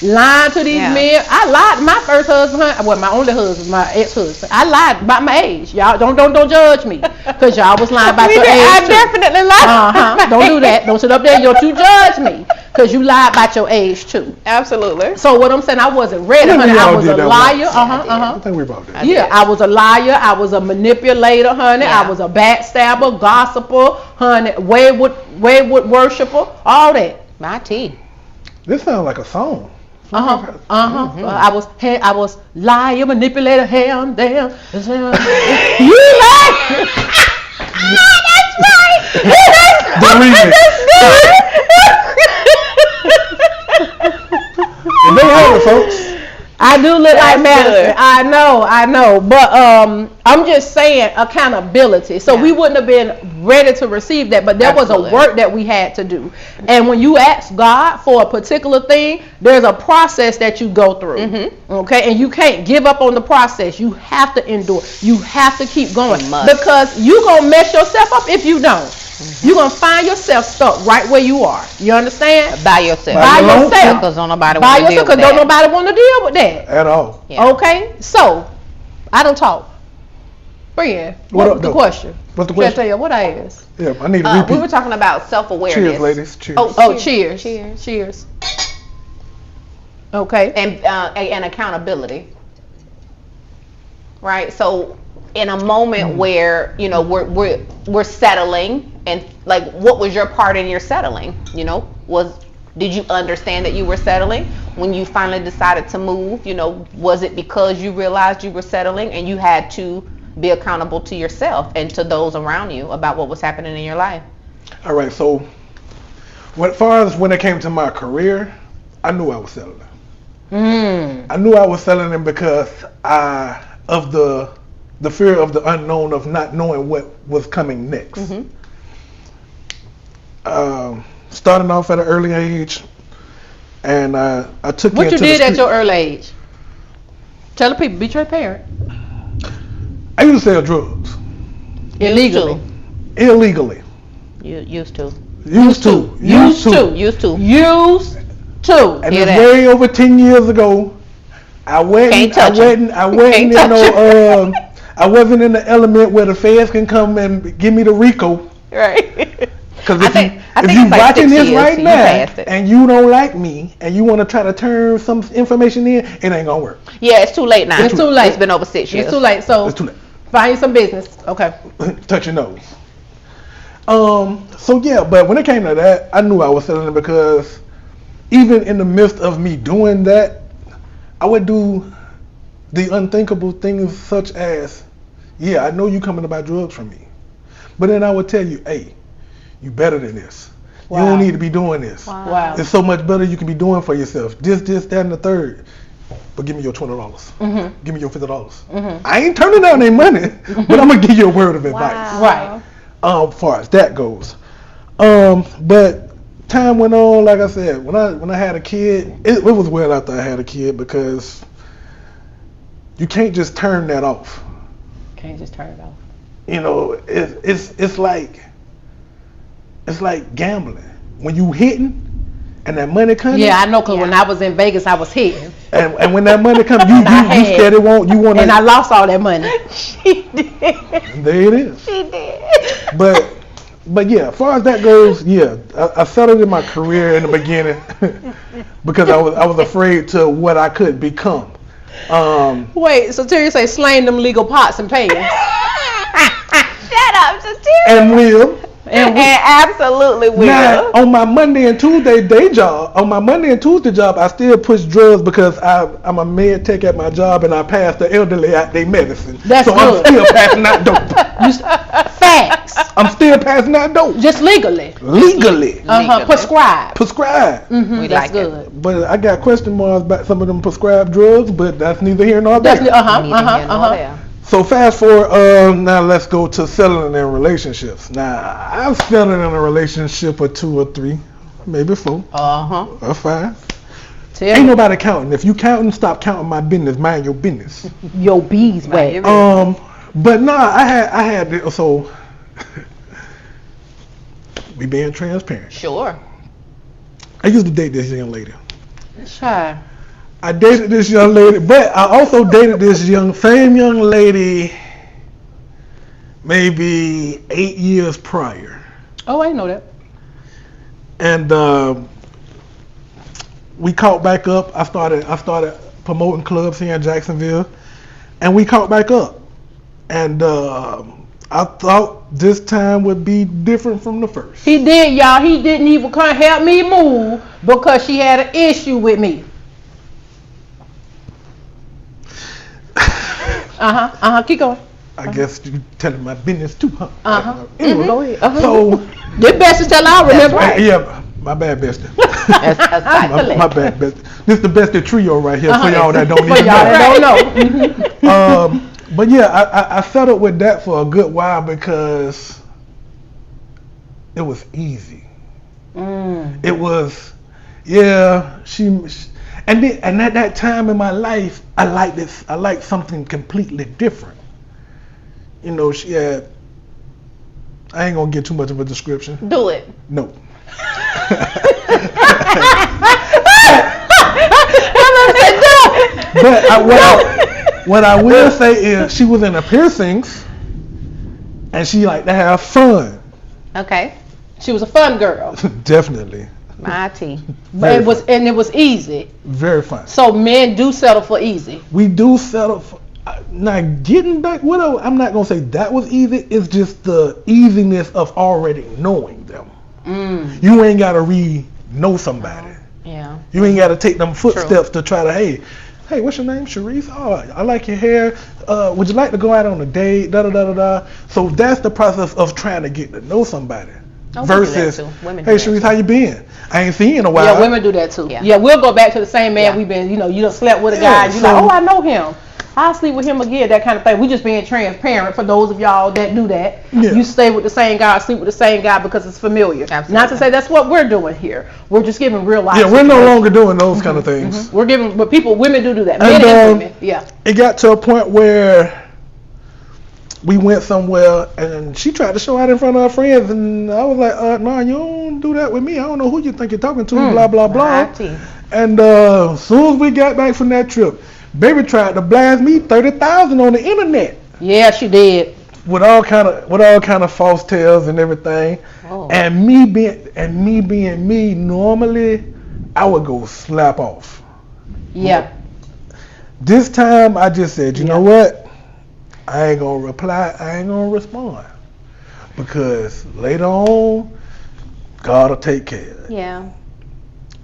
Lying to these Yeah. men. I lied to my first husband. Well, my only husband, my ex-husband. I lied about my age. Y'all don't judge me, because y'all was lying about your age. I too. definitely lied. Don't do that. Don't sit up there. Don't you judge me, because you lied about your age too. Absolutely. So what I'm saying, I wasn't ready, I think honey. we I all was did a that liar. once. I think we both did. Yeah, I was a liar. I was a manipulator, honey. Yeah. I was a backstabber, gossiper, honey, wayward worshiper, all that. My tea. This sounds like a song. I was liar, manipulator, ham, damn. You lie. That's right. The remix. And they have it, folks. I I do look like That's Madison. good. I know. But I'm just saying accountability. So we wouldn't have been ready to receive that, but there was Absolutely. a work that we had to do. And when you ask God for a particular thing, there's a process that you go through. Okay? And you can't give up on the process. You have to endure. You have to keep going. You must. Because you're going to mess yourself up if you don't. You're going to find yourself stuck right where you are. You understand? By yourself. By yourself. Because don't nobody By want to deal yourself, with because don't that. nobody want to deal with that. At all. Yeah. Okay, so I don't talk. Brian, what up, was the though? question? What's the Should I question? tell you what I asked? Yeah, I need to repeat. We were talking about self-awareness. Cheers, ladies. Cheers. Oh, cheers. Okay. And accountability. Right? So in a moment where, you know, we're settling, and like, what was your part in your settling? You know, did you understand that you were settling when you finally decided to move? You know, was it because you realized you were settling and you had to be accountable to yourself and to those around you about what was happening in your life? All right, so as far as when it came to my career, I knew I was settling. I knew I was settling because of the fear of the unknown, of not knowing what was coming next. Starting off at an early age, and I took What you into did the at your street. early age? Tell the people, be transparent. I used to sell drugs Illegally. illegally. You used to. Used to. And Hear it's that? way over 10 years ago. I wasn't Can't in touch I wasn't in the element where the feds can come and give me the RICO. Right. Because I if think you it's like watching 6 this years, right you now passed it. and you don't like me and you want to try to turn some information in, it ain't gonna work. Yeah, it's too late now. It's too late. It's been over 6 years. It's too late. So It's too late. find you some business. Okay. Touch your nose. So yeah, but when it came to that, I knew I was selling because even in the midst of me doing that, I would do the unthinkable things such as, yeah, I know you coming to buy drugs from me, but then I would tell you, hey, you better than this. You Wow. don't need to be doing this. Wow. There's so much better you can be doing for yourself. This, that, and the third. But give me your $20. Give me your $50. I ain't turning down their money, but I'm gonna give you a word of advice. Right. As far as that goes. But time went on. Like I said, when I had a kid, it was well after I had a kid, because you can't just turn that off. Can't just turn it off. You know, it's like gambling. When you hitting and that money comes, Yeah, I know, because when I was in Vegas, I was hitting. and when that money comes, you had- steady you want And I to. lost all that money. She did. There it is. She did. But yeah, as far as that goes, yeah, I settled in my career in the beginning because I was afraid to what I could become. Wait, so Terry say slang them legal pots and pans. Shut up, just And will. And absolutely will. Now, on my Monday and Tuesday job, I still push drugs because I'm a med tech at my job and I pass the elderly out their medicine. That's so good. I'm still passing out dope. Facts. I'm still passing out dope. Just legally. Legally. Legally. Prescribed. Prescribed. We That's like good. it. But I got question marks about some of them prescribed drugs, but that's neither here nor there. That's Neither here nor there. So fast forward, now let's go to settling in relationships. Now, I've settled in a relationship or 2 or 3, maybe 4 or 5. Ain't nobody counting. If you counting, stop counting my business. Mind your business. Your bees way. But nah, I had so we being transparent. Sure. I used to date this young lady. Shy. I dated this young lady, but I also dated this same young lady maybe 8 years prior. Oh, I didn't know that. And we caught back up. I started promoting clubs here in Jacksonville, and we caught back up. And I thought this time would be different from the first. He did, y'all. He didn't even come help me move because she had an issue with me. Keep going. I guess you telling my business too, huh? Anyway, So the best is tell I remember. yeah, My bad, bestie. That's my bad, bestie. This is the bestie trio right here for y'all that don't For even y'all know. that don't know. But yeah, I settled with that for a good while because it was easy. It was, yeah. And at that time in my life, I liked something completely different. You know, she had. I ain't gonna get too much of a description. Do it. No. But what I will say is she was into piercings, and she liked to have fun. Okay. She was a fun girl. Definitely. My T. Very It was easy. Very fun. So men do settle for easy. We do settle for. Now getting back, I'm not gonna say that was easy. It's just the easiness of already knowing them. You ain't gotta know somebody. Yeah. You ain't gotta take them footsteps to try to hey, what's your name, Sharice? Oh, I like your hair. Would you like to go out on a date? Da da da da da. So that's the process of trying to get to know somebody. Versus, Women hey Sharice, how you been? I ain't seen you in a while. Yeah, women do that too. Yeah, we'll go back to the same man we've been. You know, you done slept with a guy. And you're like, oh, I know him. I'll sleep with him again. That kind of thing. We just being transparent for those of y'all that do that. Yeah. You stay with the same guy, sleep with the same guy because it's familiar. Absolutely. Not to say that's what we're doing here. We're just giving real life. Yeah, we're no longer doing those kind of things. We're giving, but women do that. And, Men and women. Yeah. It got to a point where we went somewhere and she tried to show out in front of her friends, and I was like, no, you don't do that with me. I don't know who you think you're talking to, blah, blah, blah. And as soon as we got back from that trip, baby tried to blast me 30,000 on the internet. Yeah, she did. With all kind of false tales and everything. Oh. And me being me, normally I would go slap off. Yeah. This time I just said, you know what? I ain't gonna reply. I ain't gonna respond, because later on, God will take care of it. Yeah.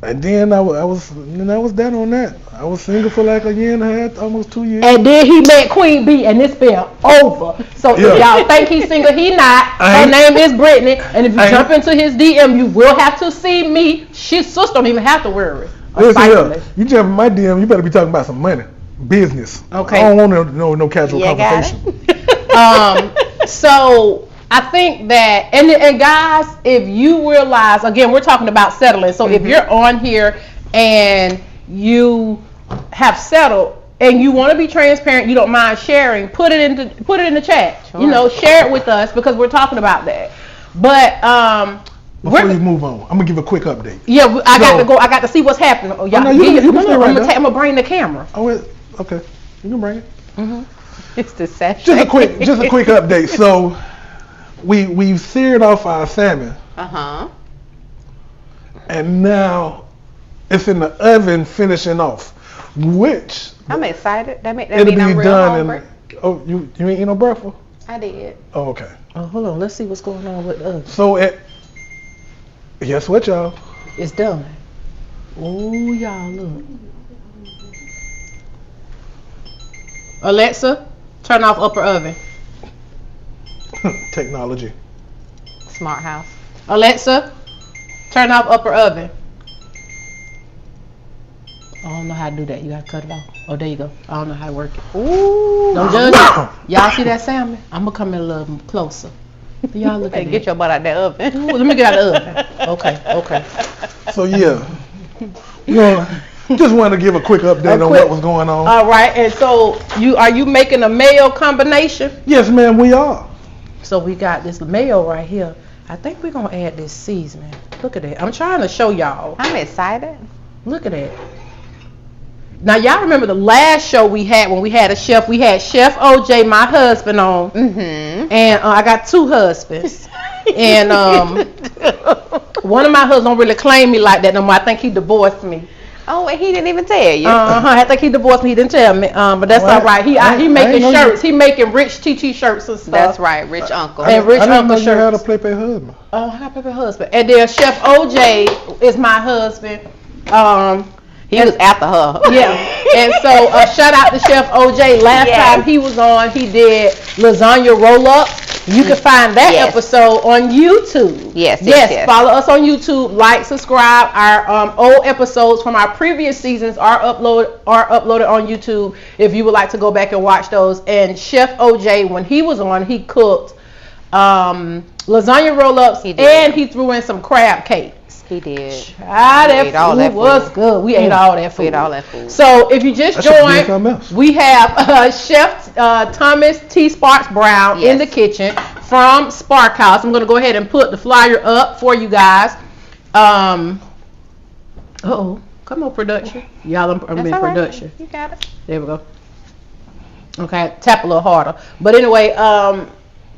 And then I was done on that. I was single for like a year and a half, almost 2 years. And then he met Queen B, and it's been over. So if y'all think he's single, he not. Her name is Brittany, and if you jump into his DM, you will have to see me. His sister don't even have to worry. Listen here, you jump in my DM, you better be talking about some money, business. Okay. I don't want to know no casual conversation. So I think that, and guys, if you realize, again, we're talking about settling. So if you're on here and you have settled and you want to be transparent, you don't mind sharing, put it in the chat. Sure. You know, share it with us, because we're talking about that. But before you move on, I'm gonna give a quick update. Yeah, I got to go. I got to see what's happening. Oh, y'all, you can stay right there. I'm gonna bring the camera. Oh, okay, you can bring it. It's the session. Just a quick update. So we've seared off our salmon. And now it's in the oven finishing off, which I'm excited. That it'll mean be I'm real done hungry. Oh, you ain't eat no breakfast? I did. Oh, okay. Oh, hold on. Let's see what's going on with the oven. So guess what, y'all? It's done. Oh, y'all, look. Alexa, turn off upper oven. Technology. Smart house. Alexa, turn off upper oven. I don't know how to do that. You gotta cut it off. Oh, there you go. I don't know how to work it. Ooh. Don't judge it. Y'all see that salmon? I'm gonna come in a little closer. Y'all look at it. Get your butt out that oven. Ooh, let me get out of the oven. Okay. So yeah, just wanted to give a quick update on what was going on. All right, and so are you making a mayo combination? Yes, ma'am, we are. So we got this mayo right here. I think we're gonna add this seasoning. Look at that. I'm trying to show y'all. I'm excited. Look at that. Now y'all remember the last show we had when we had a chef? We had Chef OJ, my husband, on, and I got two husbands, and one of my husbands don't really claim me like that no more. I think he divorced me. Oh, and he didn't even tell you. I think he divorced me. He didn't tell me. But that's all right. He making shirts. He making Rich TT shirts and stuff. That's right, Rich Uncle. And Rich Uncle shirts. You had a play husband. Oh, I got a play husband. And then Chef OJ is my husband. He was after her. Yeah. And so shout out to Chef OJ. Last time he was on, he did lasagna roll up. You can find that Yes. episode on YouTube. Yes. Follow us on YouTube. Like, subscribe. Our old episodes from our previous seasons are uploaded on YouTube. If you would like to go back and watch those. And Chef OJ, when he was on, he cooked lasagna roll-ups, and he threw in some crab cakes. He did. That food was good. We ate all that food. So if you just joined, we have Chef Thomas T. Sparks Brown in the kitchen from Spark House. I'm going to go ahead and put the flyer up for you guys. Come on, production. Y'all, I'm in production. Right. You got it. There we go. Okay, tap a little harder. But anyway,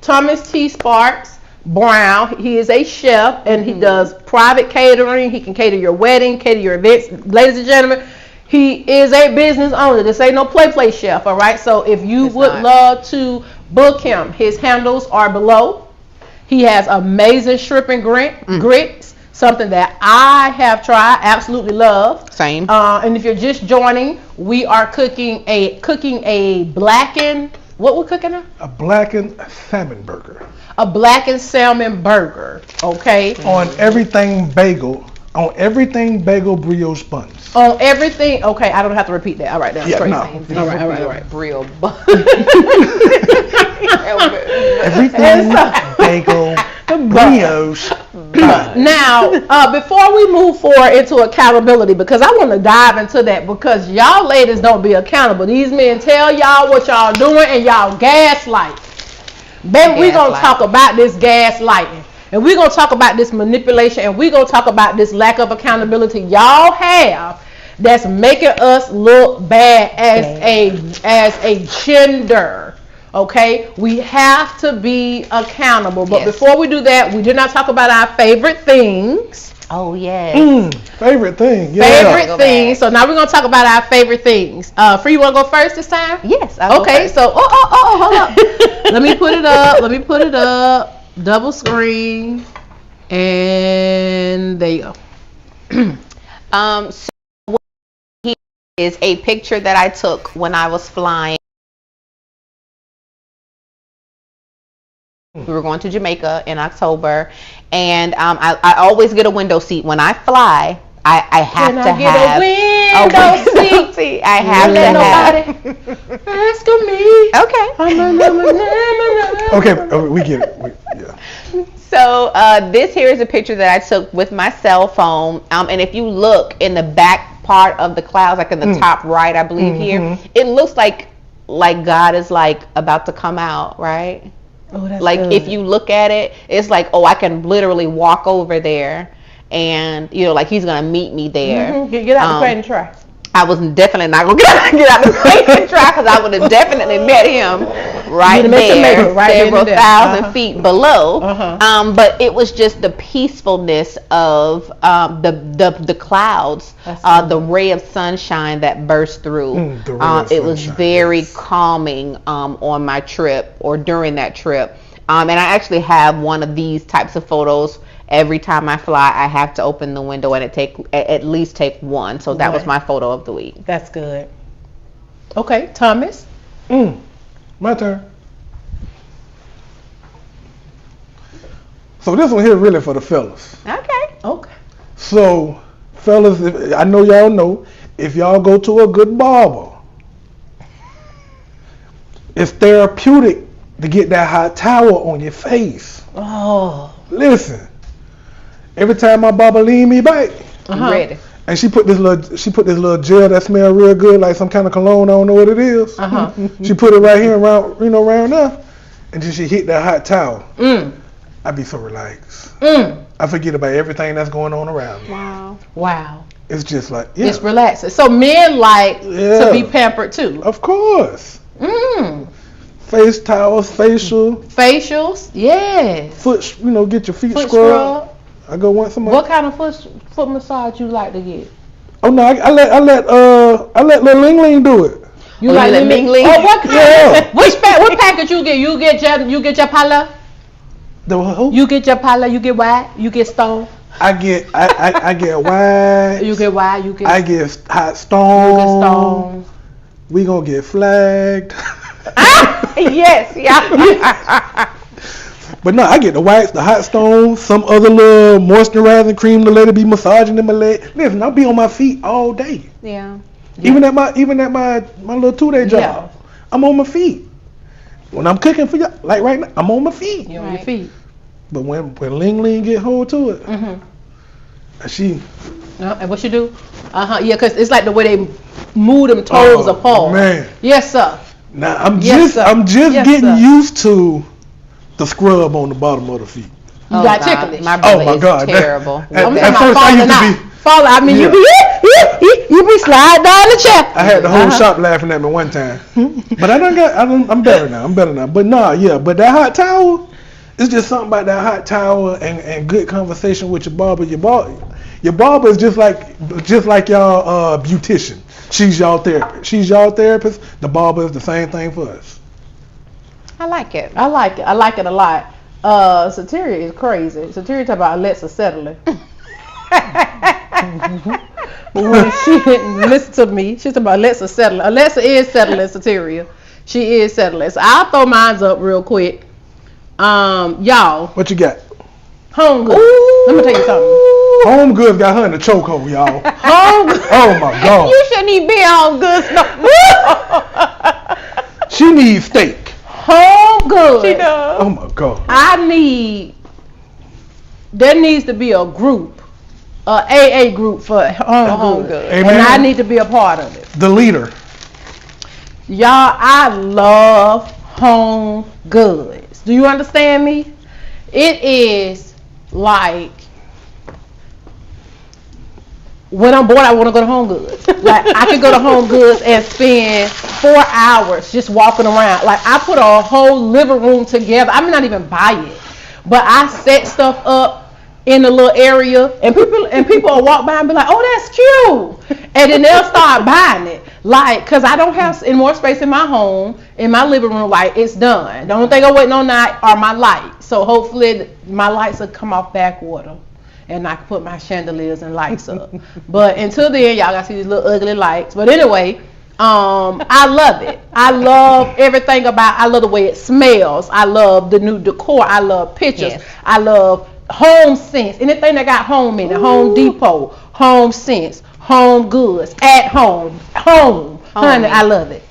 Thomas T. Sparks Brown, he is a chef, and he does private catering. He can cater your wedding, cater your events. Ladies and gentlemen, he is a business owner. This ain't no play chef, all right? So if you would love to book him, his handles are below. He has amazing shrimp and grits, something that I have tried, absolutely love. Same. And if you're just joining, we are cooking a blackened, what we're cooking now? A blackened salmon burger. A blackened salmon burger, okay? On everything bagel brioche buns. On everything, okay, I don't have to repeat that. All right, that's crazy. No. All right. Real bun. Everything bagel brioche buns. Now, before we move forward into accountability, because I want to dive into that, because y'all ladies don't be accountable. These men tell y'all what y'all doing and y'all gaslight. Baby, we're going to talk about this gaslighting. And we're going to talk about this manipulation. And we're going to talk about this lack of accountability y'all have that's making us look bad as a gender. Okay? We have to be accountable. But before we do that, we did not talk about our favorite things. Oh, yes. Favorite thing. Yeah. Favorite things. So now we're going to talk about our favorite things. Free, you want to go first this time? Yes. Okay, so, hold up. Let me put it up. Double screen. And there you go. So here is a picture that I took when I was flying. We were going to Jamaica in October, and I always get a window seat when I fly. I have to have a window seat. I have to have. Ask me. Okay. We get it. So this here is a picture that I took with my cell phone, and if you look in the back part of the clouds, like in the top right, I believe here, it looks like God is like about to come out, right? Oh, that's like good. if you look at it, it's like, oh, I can literally walk over there, and like he's gonna meet me there. Get out the plane and try. I was definitely not gonna get out the plane and try, because I would have definitely met him right there, several thousand feet below. But it was just the peacefulness of the clouds, the ray of sunshine that burst through. It was very calming on my trip, or during that trip. And I actually have one of these types of photos. Every time I fly, I have to open the window and at least take one. So that was my photo of the week. That's good. Okay, Thomas. My turn. So this one here really for the fellas. Okay. So, fellas, I know y'all know, if y'all go to a good barber, it's therapeutic to get that hot towel on your face. Oh. Listen. Every time my barber lean me back, Ready. and she put this little gel that smell real good, like some kind of cologne. I don't know what it is. She put it right here around there, and then she hit that hot towel. I be so relaxed. I forget about everything that's going on around me. Wow. It's just like It's relaxing. So men like to be pampered too. Of course. Face towels, facials, yes. Foot, get your feet Foot scrubbed. I go once a month. What kind of foot massage you like to get? Oh no, I let Lil Ling Ling do it. You like Lil Ling Ling? Oh, what kind? Yeah. What package you get? You get your pala. The who? You get your pala. You get white. You get stone. I get wide. You get white. You get. I get hot stone. You get stone. We gonna get flagged. Yes, yeah. But no, I get the wax, the hot stones, some other little moisturizing cream to let it be massaging in my leg. Listen, I'll be on my feet all day. Yeah. Even at my little 2-day job, Yeah. I'm on my feet. When I'm cooking for you, like right now, I'm on my feet. You're on your feet. But when Ling Ling get hold to it, she. And what you do? Yeah, because it's like the way they move them toes apart. Man. Yes, sir. Now I'm Yes, just sir. Yes, getting sir. used to the scrub on the bottom of the feet. You got ticklish. My brother my is God. terrible. I'm At talking first I about used to falling be. out. Fall, I mean, Yeah. you be slide down the chair. I had the whole shop laughing at me one time. But I'm better now. But but that hot towel, it's just something about that hot towel and good conversation with your barber. Your barber is just like y'all beautician. She's y'all therapist. The barber is the same thing for us. I like it. I like it. I like it a lot. Sateria is crazy. Sateria talk about Alexa settling. But when she didn't listen to me, she's talking about Alexa settling. Alexa is settling, Sateria. She is settling. So I'll throw mine up real quick. Y'all, What you got? Home Goods. Let me tell you something. Home Goods got her in the chokehold, y'all. Home Goods. Oh my God. You shouldn't even be on Goods no She needs steak. Home Goods. She does. Oh my God. There needs to be a group, AA group for Home Goods. Amen. And I need to be a part of it. The leader. Y'all, I love Home Goods. Do you understand me? It is like when I'm bored, I want to go to Home Goods. Like I could go to Home Goods and spend 4 hours just walking around. Like I put a whole living room together. I may not even buy it, but I set stuff up in a little area, and people will walk by and be like, "Oh, that's cute," and then they'll start buying it. Like, cause I don't have any more space in my home, in my living room. Like it's done. The only thing I'm waiting on now are my lights. So hopefully my lights will come off backwater, and I can put my chandeliers and lights up. But until then, y'all gotta see these little ugly lights. But anyway, I love it. I love everything about. I love the way it smells. I love the new decor. I love pictures. Yes. I love Home Sense. Anything that got home in it. Home Depot, Home Sense, Home Goods, at home, honey. I love it.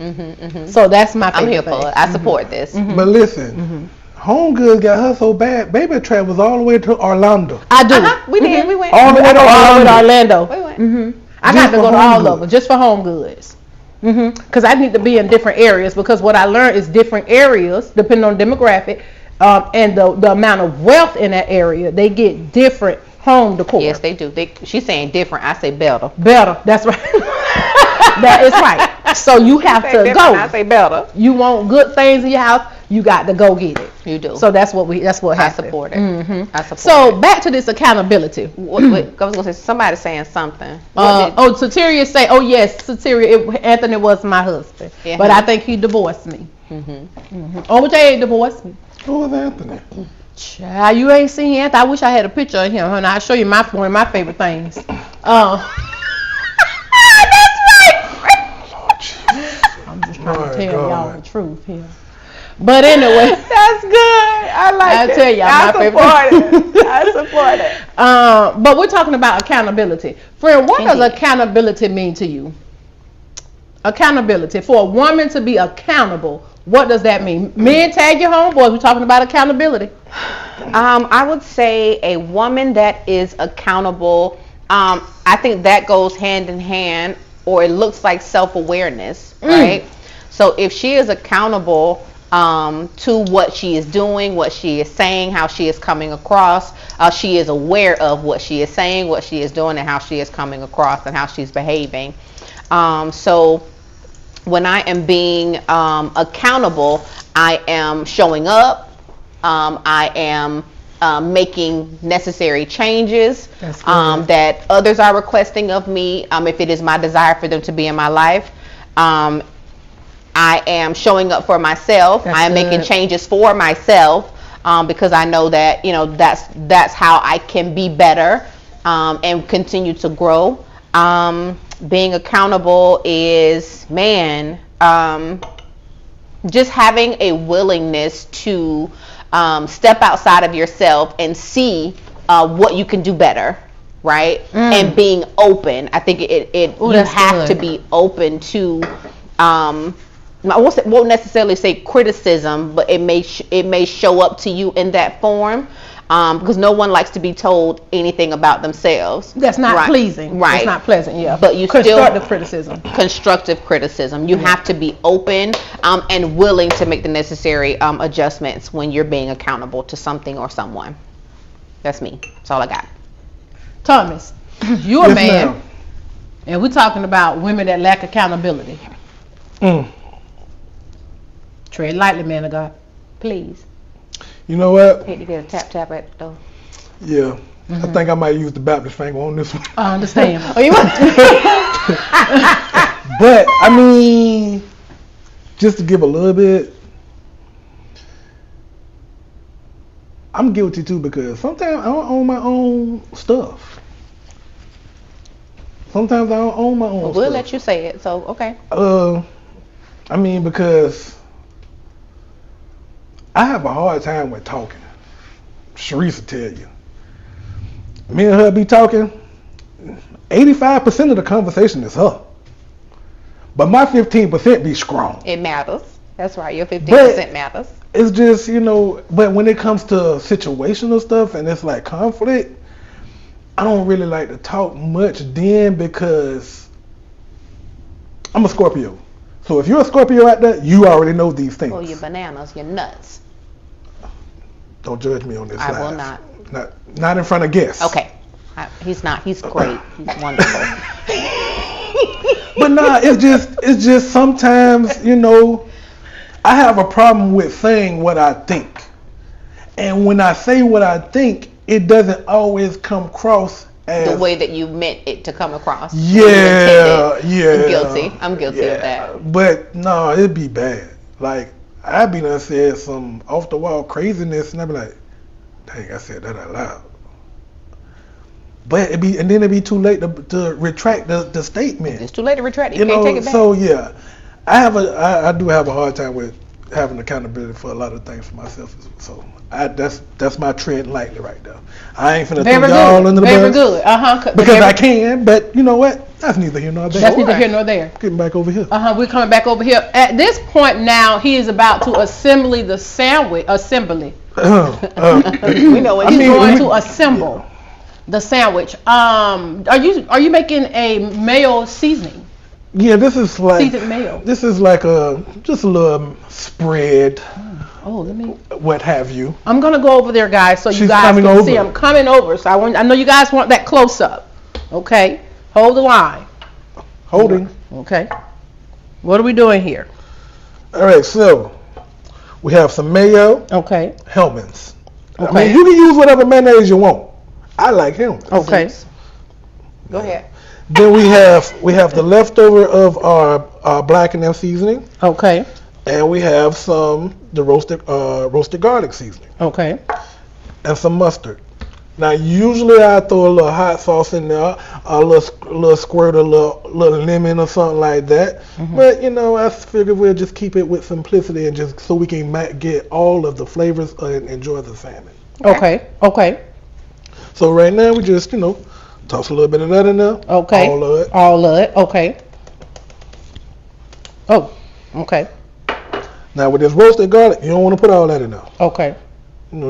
So that's my favorite I'm here thing. for it. I support this. But listen, Home Goods got her so bad. Baby travels all the way to Orlando. I do. We did. We went. All the way to All the way to Orlando. Orlando. We went. I Just got to for go to Home all Goods. of them just for Home Goods. Because I need to be in different areas, because what I learned is different areas, depending on demographic, and the amount of wealth in that area, they get different home decor. Yes, they do. She's saying different. I say better. Better. That's right. That is right. So you have to go. I say better. You want good things in your house, you got to go get it. You do. So that's what I happens. support it. I support So it. back to this accountability. Wait, I was gonna say somebody saying something. Sateria say, oh yes, Sateria, Anthony was my husband, Yeah. but I think he divorced me. OJ ain't divorced me. Who was Anthony? Child, you ain't seen Anthony. I wish I had a picture of him, and I'll show you one of my favorite things. That's right. I'm just trying to tell y'all the truth here. But anyway, That's good. I like I'll it. tell y'all my favorite. I support it. But we're talking about accountability. Friend, what does accountability mean to you? Accountability. For a woman to be accountable, what does that mean? Men, tag your homeboys. We're talking about accountability. I would say a woman that is accountable. I think that goes hand in hand, or it looks like self-awareness, right? So if she is accountable to what she is doing, what she is saying, how she is coming across, she is aware of what she is saying, what she is doing, and how she is coming across, and how she's behaving. So when I am being accountable, I am showing up. I am making necessary changes that others are requesting of me, if it is my desire for them to be in my life. I am showing up for myself. I am making changes for myself, because I know that that's how I can be better and continue to grow. Being accountable is, just having a willingness to step outside of yourself and see what you can do better, right? And being open. I think you have to be open to. I won't necessarily say criticism, but it may show up to you in that form. Because no one likes to be told anything about themselves. That's not pleasing. Right. It's not pleasant, yeah. But you constructive criticism. Constructive criticism. You have to be open and willing to make the necessary adjustments when you're being accountable to something or someone. That's me. That's all I got. Thomas, you're a man, ma'am. and we're talking about women that lack accountability. Tread lightly, man of God. Please. You know what? Hate to get a tap at the door. Yeah. I think I might use the Baptist finger on this one. I understand. But, I mean, just to give a little bit, I'm guilty too because sometimes I don't own my own stuff. Sometimes I don't own my own stuff. We'll let you say it, so okay. I mean, because I have a hard time with talking. Sharice will tell you. Me and her be talking, 85% of the conversation is her. But my 15% be strong. It matters. That's right, your 15% matters. It's just, but when it comes to situational stuff and it's like conflict, I don't really like to talk much then because I'm a Scorpio. So if you're a Scorpio out there, you already know these things. Oh, you're bananas, you're nuts. Don't judge me on this. I will not. Not in front of guests. Okay. He's not. He's great. He's wonderful. But nah, it's just sometimes, I have a problem with saying what I think. And when I say what I think, it doesn't always come across as the way that you meant it to come across. Yeah. I'm guilty of that. But no, it'd be bad. Like, I be done said some off the wall craziness and I be like, dang, I said that out loud. But then it'd be too late to retract the statement. It's too late to retract it. You can't take it back. So yeah, I do have a hard time with having accountability for a lot of things for myself. So that's my tread lightly right there. I ain't finna throw y'all under the bus. Very good. Because I can, but you know what? That's neither here nor there. That's neither here nor there. Getting back over here. We're coming back over here. At this point now, he is about to assemble the sandwich. Assembly. We know what he's going to assemble the sandwich. Are you making a mayo seasoning? Yeah, this is like seasoned mayo. This is like just a little spread. Oh, let me. What have you? I'm gonna go over there, guys, so you guys can see. I'm coming over, so I know you guys want that close up. Okay, hold the line. Holding. Okay. What are we doing here? All right, so we have some mayo. Okay. Hellmann's. Okay. I mean, you can use whatever mayonnaise you want. I like Hellmann's. Okay. Go ahead. Then we have the leftover of our blackened seasoning. Okay. And we have the roasted garlic seasoning. Okay. And some mustard. Now usually I throw a little hot sauce in there, a little squirt, a little lemon or something like that. Mm-hmm. But I figured we'll just keep it with simplicity and just so we can get all of the flavors and enjoy the salmon. Okay. So right now we just toss a little bit of that in there. Okay. All of it. Okay. Oh. Okay. Now with this roasted garlic, you don't want to put all that in there. Okay.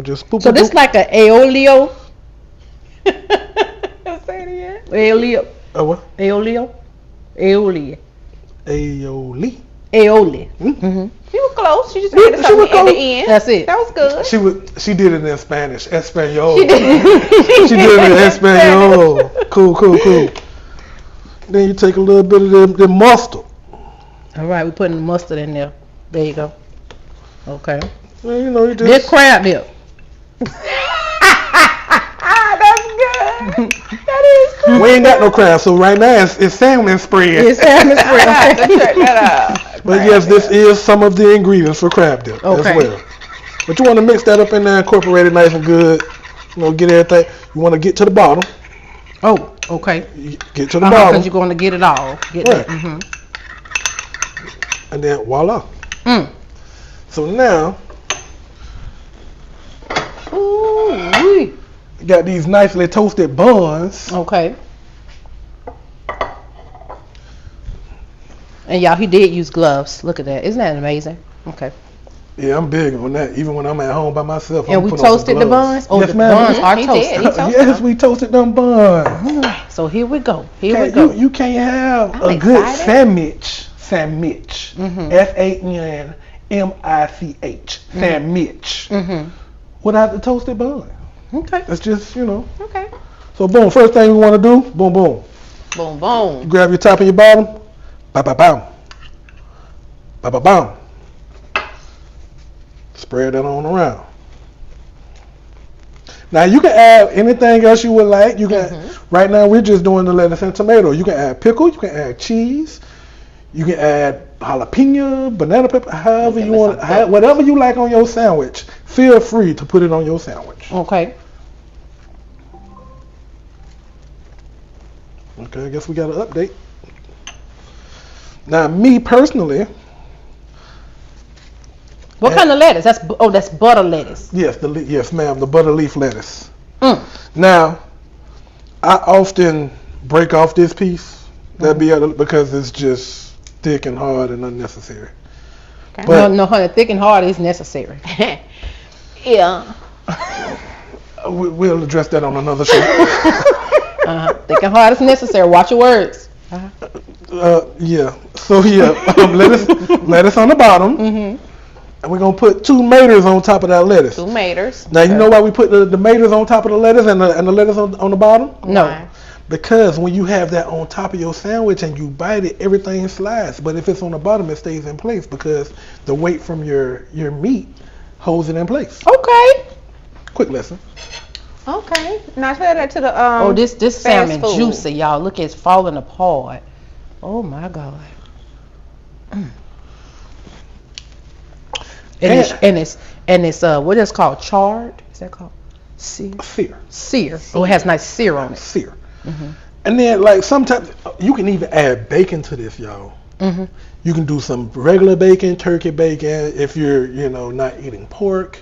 Just boop. So this is like an aolio. Say it again. Aolio. What? Aolio. Aioli. Mm-hmm. You were close. You just added something at the end. That's it. That was good. She did it in Spanish. Espanol. She did it in Espanol. Cool. Then you take a little bit of the mustard. All right, we're putting the mustard in there. There you go. Okay. Well, you just... This crab dip. That's good. That is good. We ain't got no crab, so right now it's salmon spread. It's salmon spread. I have to check that out. But yes, this is some of the ingredients for crab dip as well. But you want to mix that up in there, incorporate it nice and good. Get everything. You want to get to the bottom. Oh, okay. Get to the bottom. Because you're going to get it all. Right. And then voila. So now Ooh. Got these nicely toasted buns. Okay. And y'all, he did use gloves. Look at that. Isn't that amazing? Okay. Yeah, I'm big on that. Even when I'm at home by myself, And I'm we put on some toasted the gloves. buns? Oh, Yes, the ma'am. buns are He toasted. did. He toasted Yes, them. we toasted them buns. So here we go. Here we go. You can't have I'm a good excited. sandwich. Mhm. SANMICH. Mm-hmm. Sandwich. Mhm. Without the toasted bun. Okay. It's just, you know. Okay. So boom, first thing we want to do, boom, boom. Boom, boom. You grab your top and your bottom. Ba ba bam. Ba ba bam. Spread that on around. Now you can add anything else you would like. You can. Right now we're just doing the lettuce and tomato. You can add pickle. You can add cheese. You can add jalapeno, banana pepper, however you want. Whatever you like on your sandwich. Feel free to put it on your sandwich. Okay. Okay, I guess we got an update. Now me personally, What kind of lettuce? That's butter lettuce. yes ma'am, the butter leaf lettuce. Mm. Now, I often break off this piece. That'd be because it's just thick and hard and unnecessary. Okay. But No, honey, thick and hard is necessary. Yeah. we'll address that on another show. Thick and hard is necessary. Watch your words. Yeah. So yeah, lettuce on the bottom, Mm-hmm. and we're gonna put 2 tomatoes on top of that lettuce. Tomatoes. Now you know why we put the tomatoes on top of the lettuce and the lettuce on the bottom? No. Why? Because when you have that on top of your sandwich and you bite it, everything slides. But if it's on the bottom, it stays in place because the weight from your meat holds it in place. Okay. Quick lesson. Okay. Now tell that to the Oh, this fast salmon food. juicy, y'all. Look, it's falling apart. Oh my God. And it's what is called charred? Is that called sear? Sear. Oh, it has nice sear on it. Sear. And then like sometimes you can even add bacon to this, y'all. Mm-hmm. You can do some regular bacon, turkey bacon, if you're, not eating pork.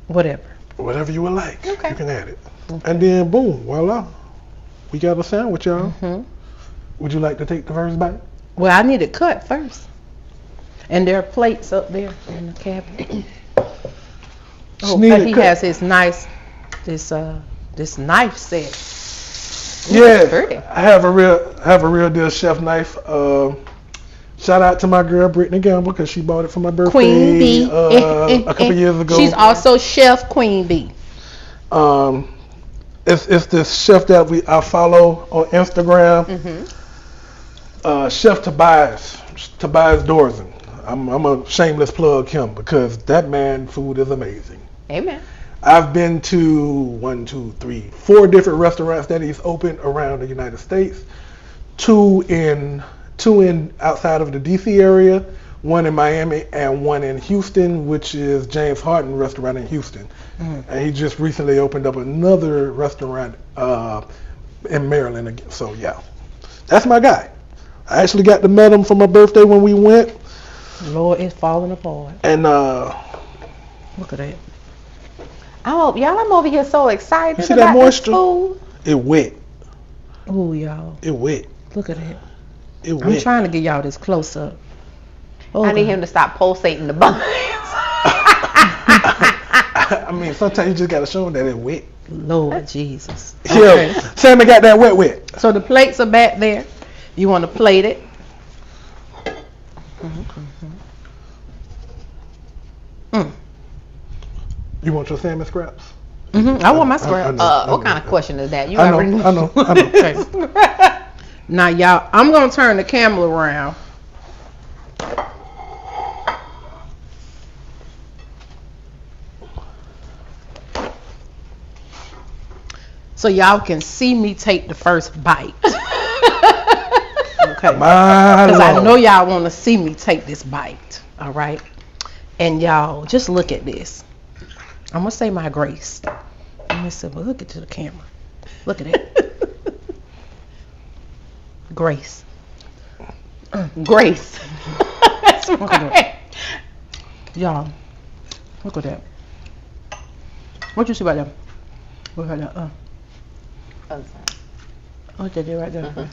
Whatever you would like. Okay. You can add it. And then boom, voila. We got a sandwich, y'all. Mm-hmm. Would you like to take the first bite? Well, I need it cut first. And there are plates up there in the cabinet. Oh, Need it he cut. has his nice this knife set. Yeah, pretty. I have a real deal chef knife. Shout out to my girl Brittany Gamble because she bought it for my birthday Queen Bee. a couple years ago. She's also Chef Queen Bee. It's this chef that I follow on Instagram. Chef Tobias Dorzen. I'm a shameless plug him because that man food is amazing. Amen. I've been to 4 different restaurants that he's opened around the United States. Two in outside of the DC area, one in Miami and one in Houston, which is James Harden restaurant in Houston. And he just recently opened up another restaurant in Maryland again. So yeah, that's my guy. I actually got to meet him for my birthday when we went. Lord, it's falling apart. And Look at that. Oh, y'all, I'm over here so excited you see about that moisture? this food. It wet. Oh, y'all. It wet. Look at that. It I'm wet. trying to get y'all this close up. Oh, I need God. him to stop pulsating the buns. I mean, sometimes you just gotta show them that it wet. Lord Jesus. Yeah, Sammy got that wet. So the plates are back there. You want to plate it. You want your salmon scraps? I want my scraps. What kind of question is that? You I already know. Okay. Now, y'all, I'm going to turn the camera around. So y'all can see me take the first bite. Okay. Because I know y'all want to see me take this bite. All right. And y'all, just look at this. I'm going to say my grace. Let me see. Well, look it to the camera. Look at it. Grace. Grace. That's Look at right. Y'all, look at that. What you see right there? What right there? Other side. Oh, that right there.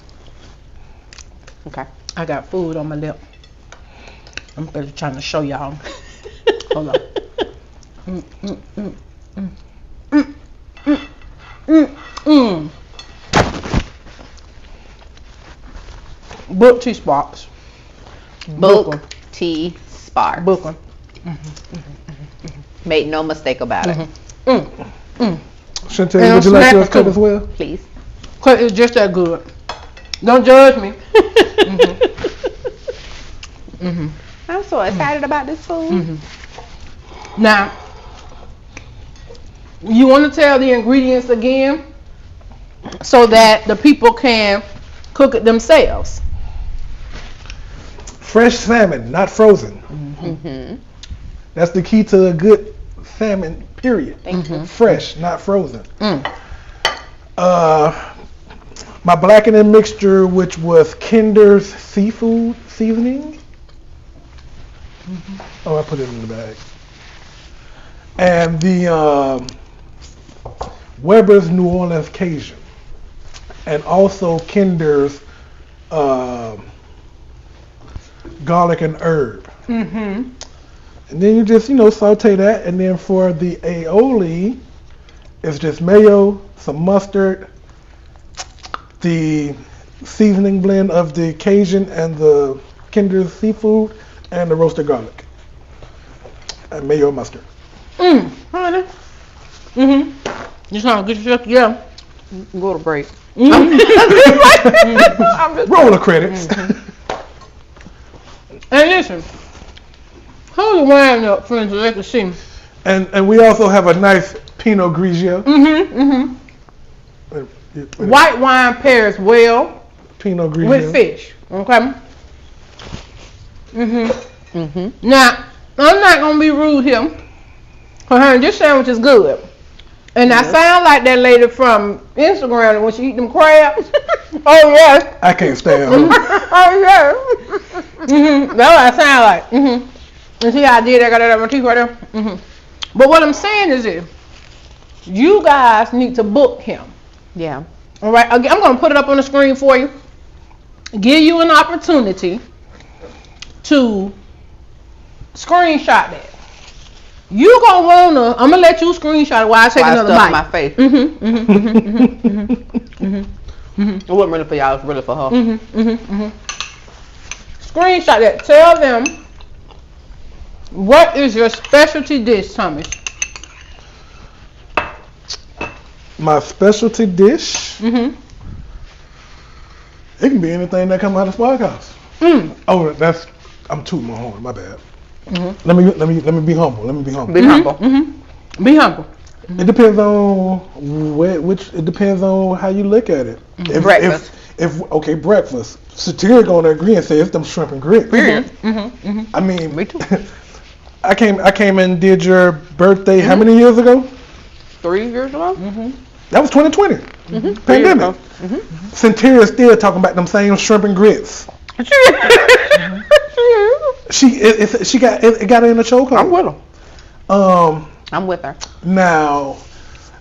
Okay. I got food on my lip. I'm better trying to show y'all. Hold on. Book tea sparks. Book tea sparks. Book Make no mistake about it. Chantel, And would you I'm like yours snapping cut too. as well? Please. Cause it's just that good. Don't judge me. I'm so excited about this food. Now, you want to tell the ingredients again so that the people can cook it themselves. Fresh salmon, not frozen. That's the key to a good salmon, period. Thank you. Fresh, not frozen. My blackening mixture, which was Kinder's seafood seasoning. Oh, I put it in the bag. And the Weber's New Orleans Cajun. And also Kinder's garlic and herb. And then you just, saute that. And then for the aioli, it's just mayo, some mustard, the seasoning blend of the Cajun and the Kinder's seafood, and the roasted garlic. And mayo and mustard. Honey. You trying to get yourself together? Go to break. Roll the credits. And listen, hold the wine up, friends, so they can see. And we also have a nice Pinot Grigio. White wine pairs well Pinot Grigio. with fish. Okay. Now, I'm not gonna be rude here. But honey, this sandwich is good. And I sound like that lady from Instagram when she eat them crabs. Oh yes. I can't stand her. Oh yes. That's what I sound like. And see how I did? I got that on my teeth right there. But what I'm saying is this: you guys need to book him. Yeah. All right. Again, I'm gonna put it up on the screen for you. Give you an opportunity to screenshot that. You gonna wanna? I'm gonna let you screenshot it while I take Why I another stuff bite. my face. It wasn't really for y'all. It was really for her. Screenshot that. Tell them what is your specialty dish, Thomas. My specialty dish. It can be anything that comes out of Sparkhouse. Oh, I'm tooting my horn. My bad. Let me be humble. Be humble. Be humble. It depends on it depends on how you look at it. Breakfast. Okay, breakfast. Satiric gonna agree and say it's them shrimp and grits. Period. I mean, Me too. I came and did your birthday how many years ago? 3 years ago? That was 2020. Pandemic. Satiric still talking about them same shrimp and grits. She got her in a chokehold. I'm with her. I'm with her. Now,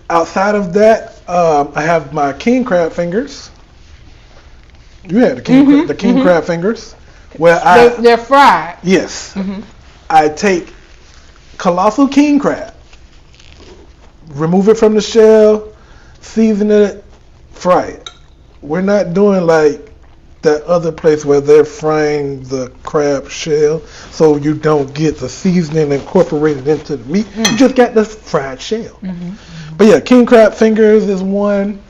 outside of that, I have my king crab fingers. You had the king crab fingers. Where They're fried. yes, I take colossal king crab, remove it from the shell, season it, fry it. We're not doing like that other place where they're frying the crab shell, so you don't get the seasoning incorporated into the meat. You just got the fried shell. But yeah, king crab fingers is one.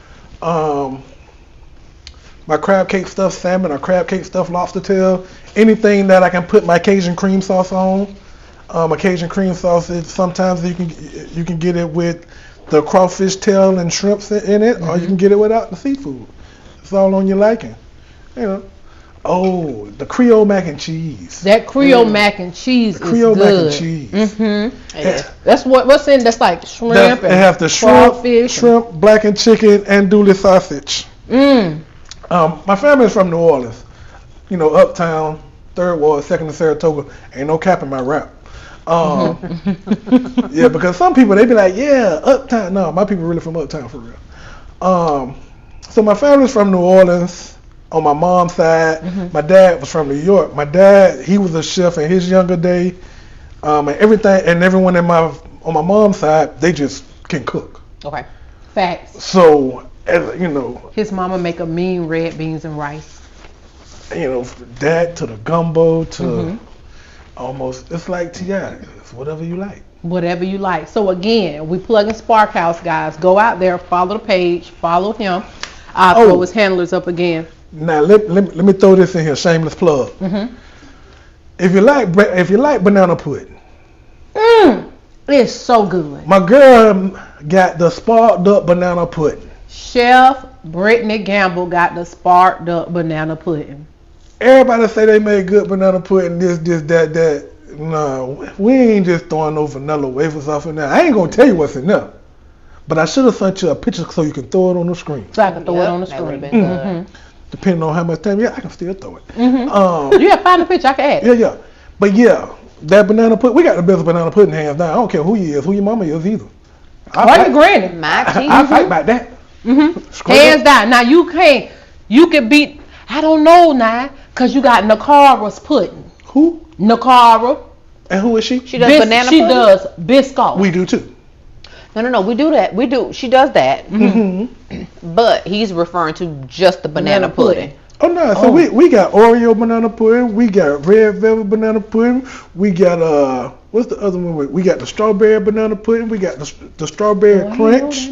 My crab cake stuffed salmon or crab cake stuffed lobster tail. Anything that I can put my Cajun cream sauce on. A Cajun cream sauce is sometimes you can get it with the crawfish tail and shrimps in it, or you can get it without the seafood. It's all on your liking. Oh, the Creole mac and cheese. That Creole mac and cheese is Creole good. mac and cheese. Yeah. That's what's in. That's like shrimp It and has the crawfish. shrimp, blackened chicken, and dooley sausage. My family's from New Orleans. Uptown, Third Ward, Second and Saratoga. Ain't no cap in my rap. Yeah, because some people they be like, yeah, uptown. No, my people really from uptown for real. So my family's from New Orleans on my mom's side. My dad was from New York. My dad, he was a chef in his younger day. And everyone on my mom's side, they just can cook. Okay. Facts. So, as you know, His mama make a mean red beans and rice. That to the gumbo to almost, it's like T.I. It's whatever you like. Whatever you like. So again, we plug in Spark House, guys. Go out there, follow the page, follow him. I'll throw his handlers up again. Now let me throw this in here, shameless plug. If you like banana pudding, It's so good. my girl got the sparked up banana pudding. Chef Brittany Gamble got the sparked up banana pudding. Everybody say they made good banana pudding, this, that. No, we ain't just throwing no vanilla wafers off in there. I ain't gonna tell you what's in there, but I should have sent you a picture so you can throw it on the screen. So I can throw it on the that would've screen. been good. Depending on how much time, I can still throw it. Yeah, find the picture. I can add it. Yeah. But yeah, that banana pudding, we got the best banana pudding hands down. I don't care who you is, who your mama is either. Or your granny. My cheese. I fight about that. Straight Hands up. down. Now you can beat, I don't know now, because you got Nakara's pudding. Who? Nakara. And who is she? She does banana She pudding? does Biscoff. We do too. No, we do that. We do. She does that. But he's referring to just the banana pudding. Oh no, so we got Oreo banana pudding, we got red velvet banana pudding, we got what's the other one? We got the strawberry banana pudding, we got the strawberry crunch.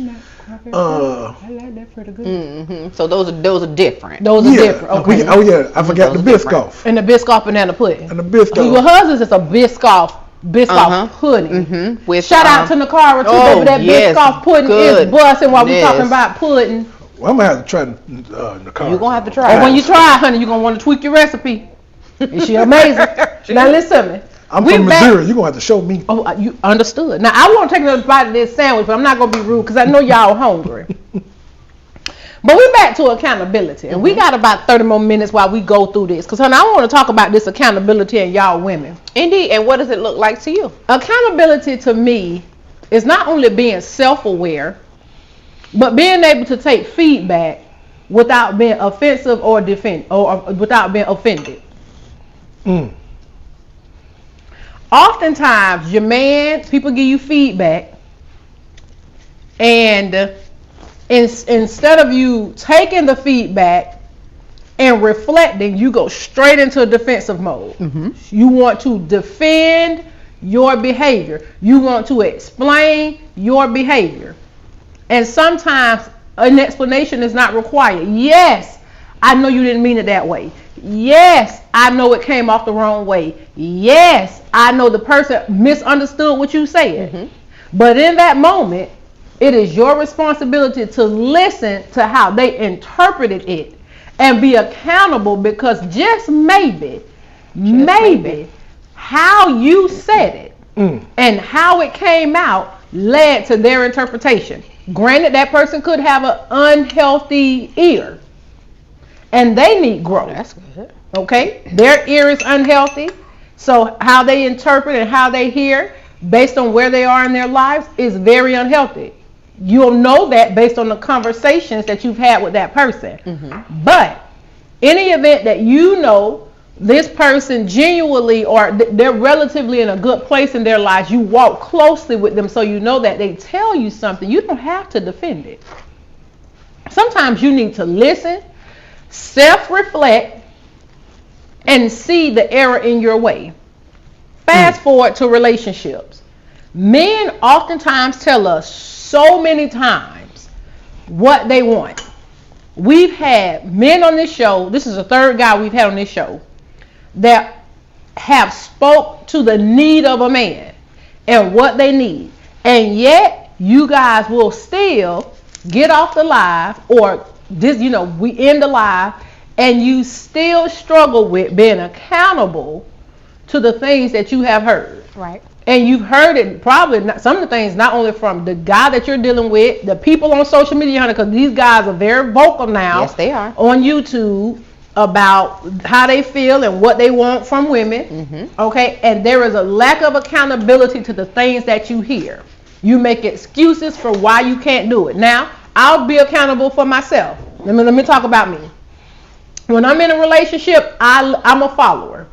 I like that pretty good. So those are different. Those are different. Okay. I forgot the Those are Biscoff. And the Biscoff banana pudding. And the Biscoff. Well, hers is a Biscoff pudding. With, Shout out to Nakara too, baby. That Biscoff pudding is busting while we talking about pudding. Well, I'm gonna have to try Nakara. You're gonna have to try. And when you try, honey, you're gonna want to tweak your recipe. Is she amazing? Now listen to me. I'm from Missouri. You're gonna have to show me. Oh, you understood. Now I want to take another bite of this sandwich, but I'm not gonna be rude because I know y'all hungry. But we back to accountability, and we got about 30 more minutes while we go through this. Because honey, I want to talk about this accountability and y'all women. Indeed. And what does it look like to you? Accountability to me is not only being self-aware, but being able to take feedback without being offensive or without being offended. Oftentimes, people give you feedback, and instead of you taking the feedback and reflecting, you go straight into a defensive mode. You want to defend your behavior. You want to explain your behavior. And sometimes an explanation is not required. Yes, I know you didn't mean it that way. Yes, I know it came off the wrong way. Yes, I know the person misunderstood what you said. But in that moment, it is your responsibility to listen to how they interpreted it and be accountable, because just maybe how you said it and how it came out led to their interpretation. Granted, that person could have an unhealthy ear and they need growth. That's good. Okay? Their ear is unhealthy. So how they interpret and how they hear based on where they are in their lives is very unhealthy. You'll know that based on the conversations that you've had with that person. But any event that you know this person genuinely, or they're relatively in a good place in their lives, you walk closely with them so you know that they tell you something, you don't have to defend it. Sometimes you need to listen, self-reflect, and see the error in your way. Fast forward to relationships. Men oftentimes tell us so many times what they want. We've had men on this show, this is the third guy we've had on this show, that have spoke to the need of a man and what they need. And yet you guys will still get off the live, or this, we end the live, and you still struggle with being accountable to the things that you have heard. Right. And you've heard it probably, some of the things, not only from the guy that you're dealing with, the people on social media, because these guys are very vocal now. Yes, they are. On YouTube, about how they feel and what they want from women, okay? And there is a lack of accountability to the things that you hear. You make excuses for why you can't do it. Now, I'll be accountable for myself. Let me talk about me. When I'm in a relationship, I'm a follower.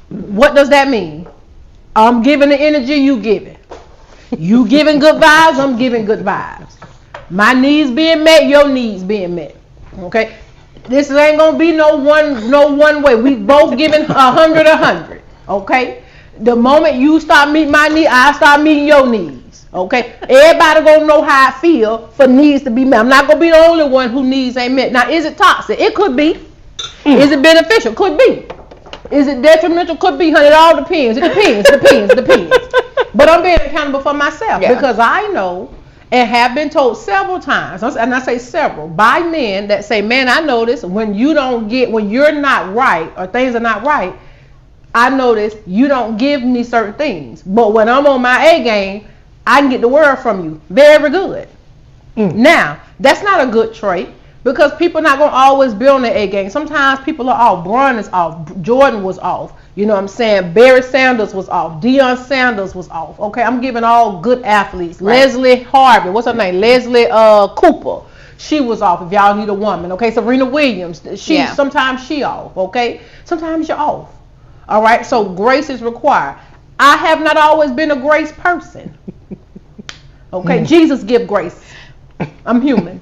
What does that mean? I'm giving the energy, you giving. You giving good vibes, I'm giving good vibes. My needs being met, your needs being met. Okay? This ain't gonna be no one way. We both giving 100. Okay? The moment you start meeting my needs, I start meeting your needs. Okay? Everybody gonna know how I feel for needs to be met. I'm not gonna be the only one who needs ain't met. Now, is it toxic? It could be. Is it beneficial? Could be. Is it detrimental? Could be, honey. It all depends. It depends. But I'm being accountable for myself because I know and have been told several times, and I say several, by men that say, man, I notice when you're not right or things are not right, I notice you don't give me certain things. But when I'm on my A game, I can get the word from you. Very good. Now, that's not a good trait because people are not going to always be on the A game. Sometimes people are off. Braun is off. Jordan was off. You know what I'm saying? Barry Sanders was off. Deion Sanders was off. Okay, I'm giving all good athletes. Right. Leslie Harvey, what's her name? Leslie Cooper. She was off if y'all need a woman. Okay, Serena Williams. Sometimes she off. Okay, sometimes you're off. All right, so grace is required. I have not always been a grace person. Okay, Jesus give grace. I'm human.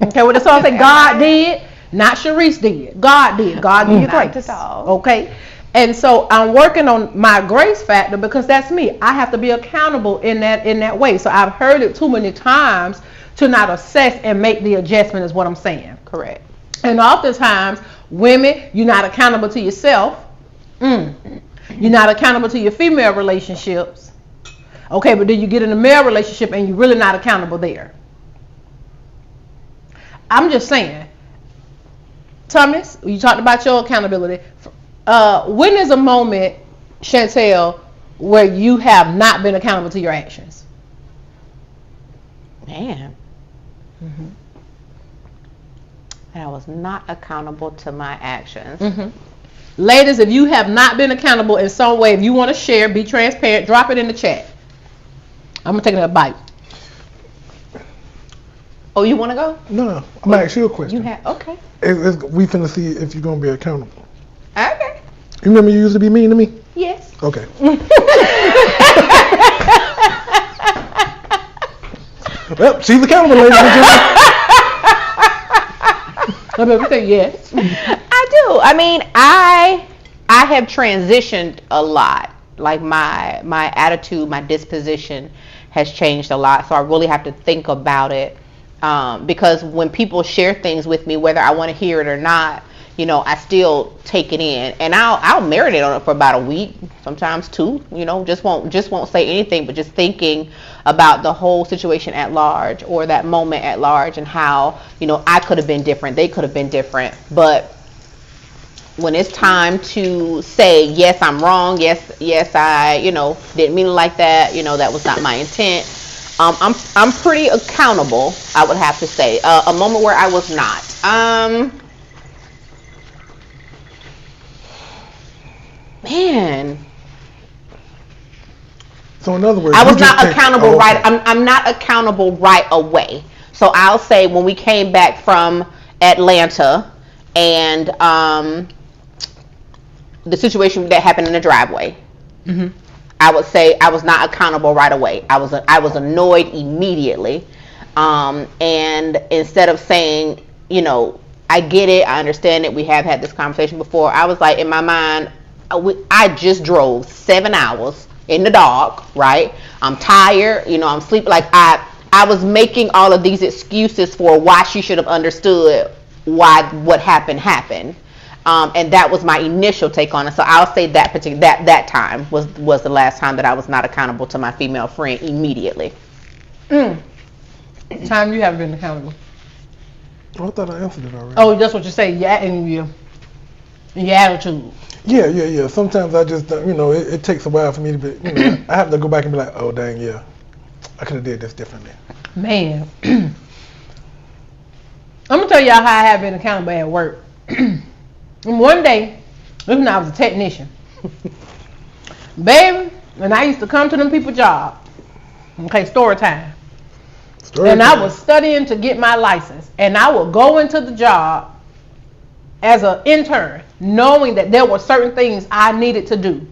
Okay, what the song say? God did, not Sharice did. God did. God give you grace. Okay. And so I'm working on my grace factor because that's me. I have to be accountable in that way. So I've heard it too many times to not assess and make the adjustment is what I'm saying. Correct. And oftentimes, women, you're not accountable to yourself. You're not accountable to your female relationships. Okay, but then you get in a male relationship and you're really not accountable there. I'm just saying. Thomas, you talked about your accountability. When is a moment, Chantel, where you have not been accountable to your actions? Man. And I was not accountable to my actions. Ladies, if you have not been accountable in some way, if you want to share, be transparent, drop it in the chat. I'm going to take another bite. Oh, you want to go? No, I'm going to ask you a question. Okay. We finna see if you're going to be accountable. Okay. You remember you used to be mean to me? Yes. Okay. Well, she's accountable, ladies and gentlemen. Let me say yes. I do. I mean, I have transitioned a lot. Like my attitude, my disposition has changed a lot. So I really have to think about it. Because when people share things with me, whether I want to hear it or not, you know, I still take it in, and I'll marinate on it for about a week, sometimes 2. You know, just won't say anything, but just thinking about the whole situation at large, or that moment at large, and how, you know, I could have been different, they could have been different, but when it's time to say, yes, I'm wrong, yes, I, you know, didn't mean it like that, you know, that was not my intent. I'm pretty accountable, I would have to say. A moment where I was not. Man. So in other words, I was not accountable right. I'm not accountable right away. So I'll say when we came back from Atlanta and the situation that happened in the driveway. I would say I was not accountable right away. I was annoyed immediately. And instead of saying, you know, I get it, I understand it, we have had this conversation before, I was like, in my mind, I just drove 7 hours in the dark, right? I'm tired, you know, I'm sleeping. Like I was making all of these excuses for why she should have understood why what happened. And that was my initial take on it. So I'll say that time was the last time that I was not accountable to my female friend immediately. Time you haven't been accountable. Oh, I thought I answered it already. Oh, that's what you say. Yeah, and your attitude. Yeah. Sometimes I just, you know, it takes a while for me to be, you know, I have to go back and be like, oh, dang, yeah, I could have did this differently. Man. I'm gonna tell y'all how I have been accountable at work. And one day, this when I was a technician, baby, and I used to come to them people's job. Okay, story time. I was studying to get my license, and I would go into the job as an intern, knowing that there were certain things I needed to do,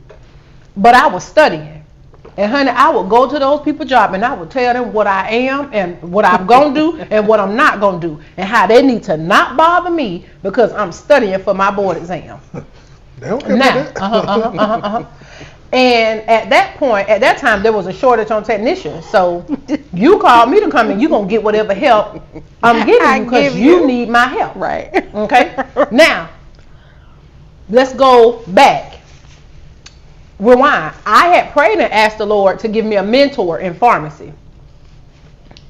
but I was studying. And honey, I would go to those people's job and I would tell them what I am and what I'm gonna do and what I'm not gonna do, and how they need to not bother me because I'm studying for my board exam. They don't care Now, about that. And at that time, there was a shortage on technicians. So you called me to come in, you're going to get whatever help I'm giving you because you need my help. Right. Okay? Now, let's go back. Rewind. I had prayed and asked the Lord to give me a mentor in pharmacy.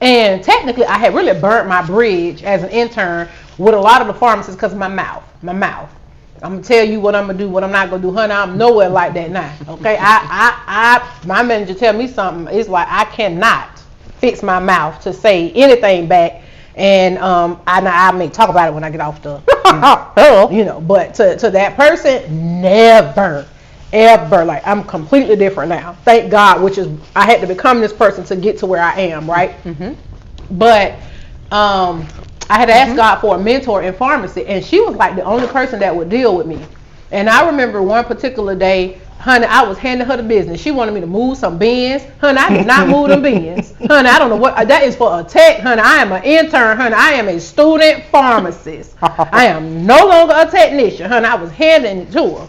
And technically, I had really burnt my bridge as an intern with a lot of the pharmacists because of my mouth. I'm gonna tell you what I'm gonna do, what I'm not gonna do, honey. I'm nowhere like that now. Okay, my manager tell me something. It's like I cannot fix my mouth to say anything back, and I may talk about it when I get off the, But to that person, never, ever. Like I'm completely different now. Thank God, which is I had to become this person to get to where I am, right? Mm-hmm. But I had asked God for a mentor in pharmacy, and she was like the only person that would deal with me. And I remember one particular day, honey, I was handing her the business. She wanted me to move some bins. Honey, I did not move them bins. Honey, I don't know what that is for a tech. Honey, I am an intern. Honey, I am a student pharmacist. I am no longer a technician. Honey, I was handing it to her.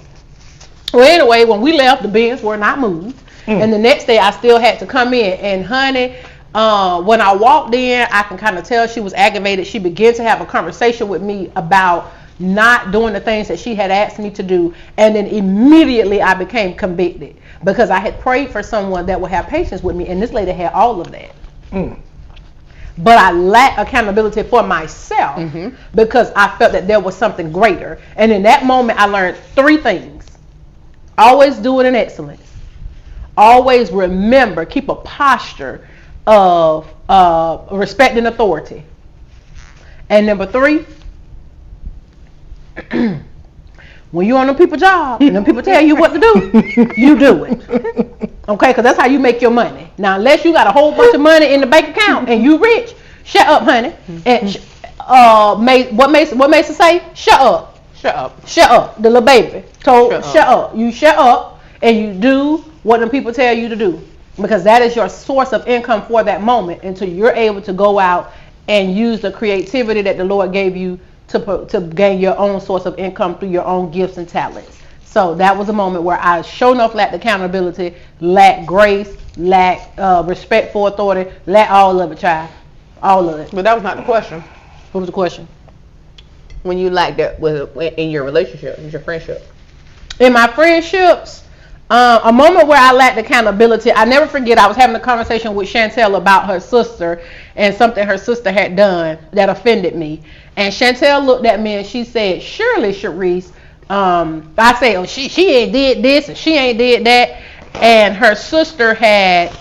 Well, anyway, when we left, the bins were not moved. And the next day, I still had to come in. And honey, when I walked in, I can kind of tell she was aggravated. She began to have a conversation with me about not doing the things that she had asked me to do. And then immediately I became convicted because I had prayed for someone that would have patience with me. And this lady had all of that. But I lacked accountability for myself because I felt that there was something greater. And in that moment, I learned 3 things. Always do it in excellence. Always remember, keep a posture of respect and authority. And number 3, when you're on them people's job and them people tell you what to do, you do it. Okay, because that's how you make your money. Now, unless you got a whole bunch of money in the bank account and you rich, shut up, honey. And what Mason say? Shut up. Shut up. Shut up. The little baby told shut up. You shut up and you do what them people tell you to do. Because that is your source of income for that moment until you're able to go out and use the creativity that the Lord gave you to gain your own source of income through your own gifts and talents. So that was a moment where I sure enough lacked accountability, lacked grace, lacked respect for authority, lacked all of it, child. All of it. But that was not the question. What was the question? When you lacked that in your relationship, in your friendship. In my friendships, a moment where I lacked accountability, I never forget, I was having a conversation with Chantel about her sister and something her sister had done that offended me. And Chantel looked at me and she said, surely, Sharice, I said, oh, she ain't did this and she ain't did that. And her sister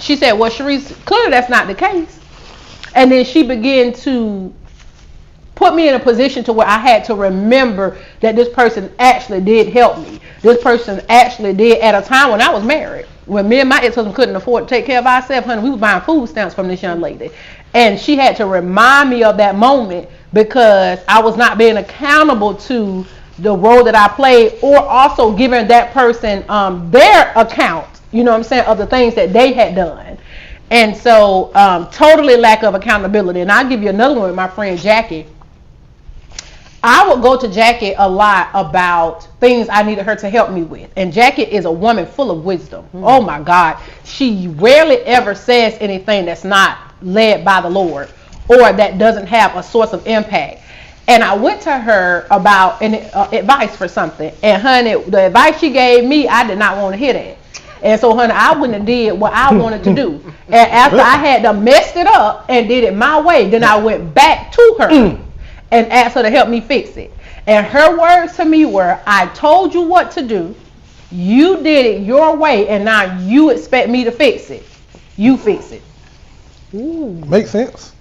she said, well, Sharice, clearly that's not the case. And then she began to put me in a position to where I had to remember that this person actually did help me. This person actually did at a time when I was married. When me and my ex-husband couldn't afford to take care of ourselves, honey, we were buying food stamps from this young lady. And she had to remind me of that moment because I was not being accountable to the role that I played, or also giving that person their account, you know what I'm saying, of the things that they had done. And so totally lack of accountability. And I'll give you another one with my friend Jackie. I would go to Jackie a lot about things I needed her to help me with. And Jackie is a woman full of wisdom. Oh my God. She rarely ever says anything that's not led by the Lord or that doesn't have a source of impact. And I went to her about advice for something. And honey, the advice she gave me, I did not want to hear that. And so, honey, I wouldn't have did what I wanted to do. And after I had done messed it up and did it my way, then I went back to her and asked her to help me fix it. And her words to me were, I told you what to do. You did it your way, and now you expect me to fix it. You fix it. Ooh, makes sense.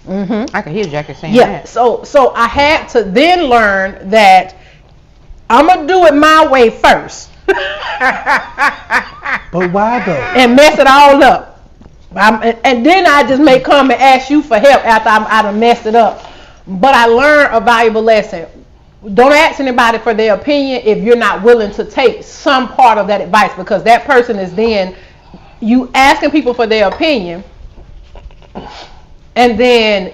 Mm-hmm. I can hear Jackie saying Yeah. that. So I had to then learn that I'm gonna do it my way first. But why though? And mess it all up. And then I just may come and ask you for help after I done messed it up. But I learned a valuable lesson. Don't ask anybody for their opinion if you're not willing to take some part of that advice, because that person is then you asking people for their opinion, and then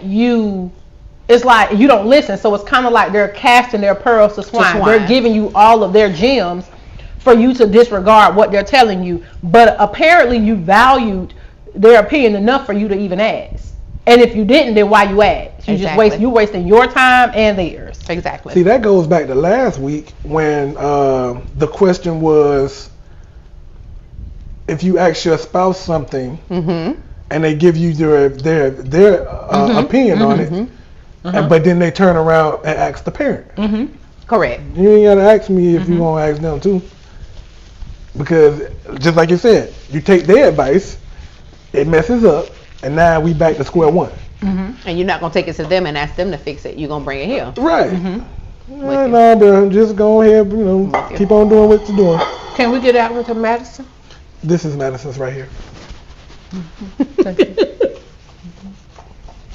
it's like you don't listen. So it's kind of like they're casting their pearls to swine. They're giving you all of their gems for you to disregard what they're telling you. But apparently you valued their opinion enough for you to even ask. And if you didn't, then why you ask? You're wasting your time and theirs. Exactly. See, that goes back to last week when the question was, if you ask your spouse something and they give you their opinion on it, but then they turn around and ask the parent. Correct. You ain't gotta ask me if you gonna ask them too, because just like you said, you take their advice, it messes up, and now we back to square one. And you're not gonna take it to them and ask them to fix it. You're gonna bring it here. Right. No, bro, just go ahead, keep on doing what you're doing. Can we get out with Madison? This is Madison's right here.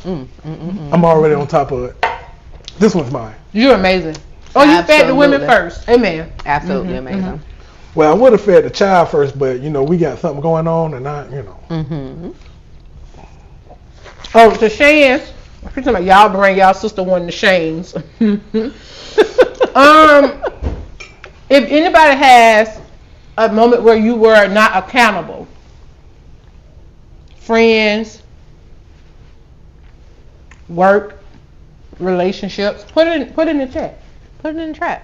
I'm already on top of it. This one's mine. You're amazing. Oh, you fed the women first. Amen. Absolutely amazing. Well, I would have fed the child first, but we got something going on, and Oh, to Shane's. Y'all bring y'all sister one to Shane's. If anybody has a moment where you were not accountable, friends, work, relationships, put it in the chat. Put it in the chat.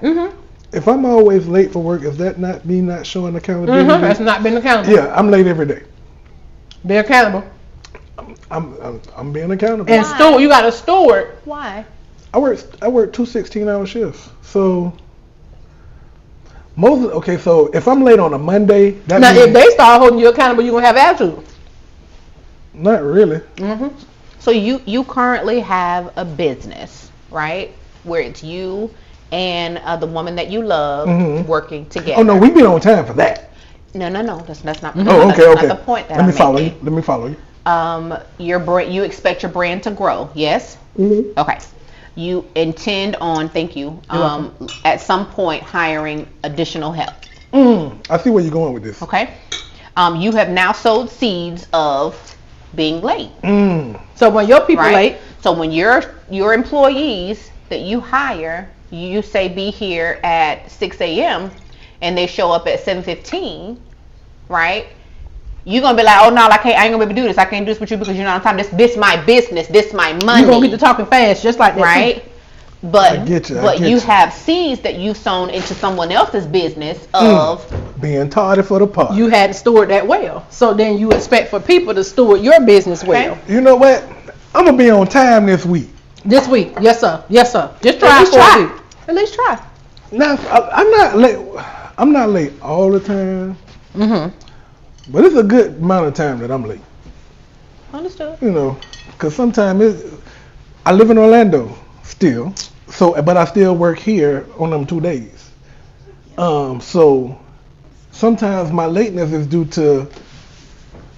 if I'm always late for work, is that not me not showing accountability? That's not being accountable. Yeah, I'm late every day. Be accountable. I'm being accountable. And steward, you got to steward. Why? I work 2 16-hour shifts. So so if I'm late on a Monday, that Now, means, if they start holding you accountable, you're gonna have attitude. not really. So you currently have a business, right? Where it's you and the woman that you love working together. Oh no, we been on time for that. No. That's not. Oh, okay. That's not the point that Let me follow making. you. Let me follow you. Your brand, you expect your brand to grow, yes? Okay. You intend on, thank you, at some point hiring additional help. I see where you're going with this. Okay. You have now sowed seeds of being late. So when your people Right? late, So when your employees that you hire, you say be here at 6 a.m. and they show up at 7:15, right? You're gonna be like, oh no, I ain't gonna be able to do this. I can't do this with you because you're not on time. This my business. This my money. you're gonna get to talking fast, just like that. right? Too. But I get you, I but get you you. have seeds that you've sown into someone else's business of Being tardy for the party. You hadn't steward that well, so then you expect for people to steward your business well. You know what? I'm gonna be on time this week. This week, yes sir. Just try At least for try. a week. At least try. Now I'm not late. I'm not late all the time, but it's a good amount of time that I'm late. Understood. Because sometimes I live in Orlando still, but I still work here on them 2 days. So sometimes my lateness is due to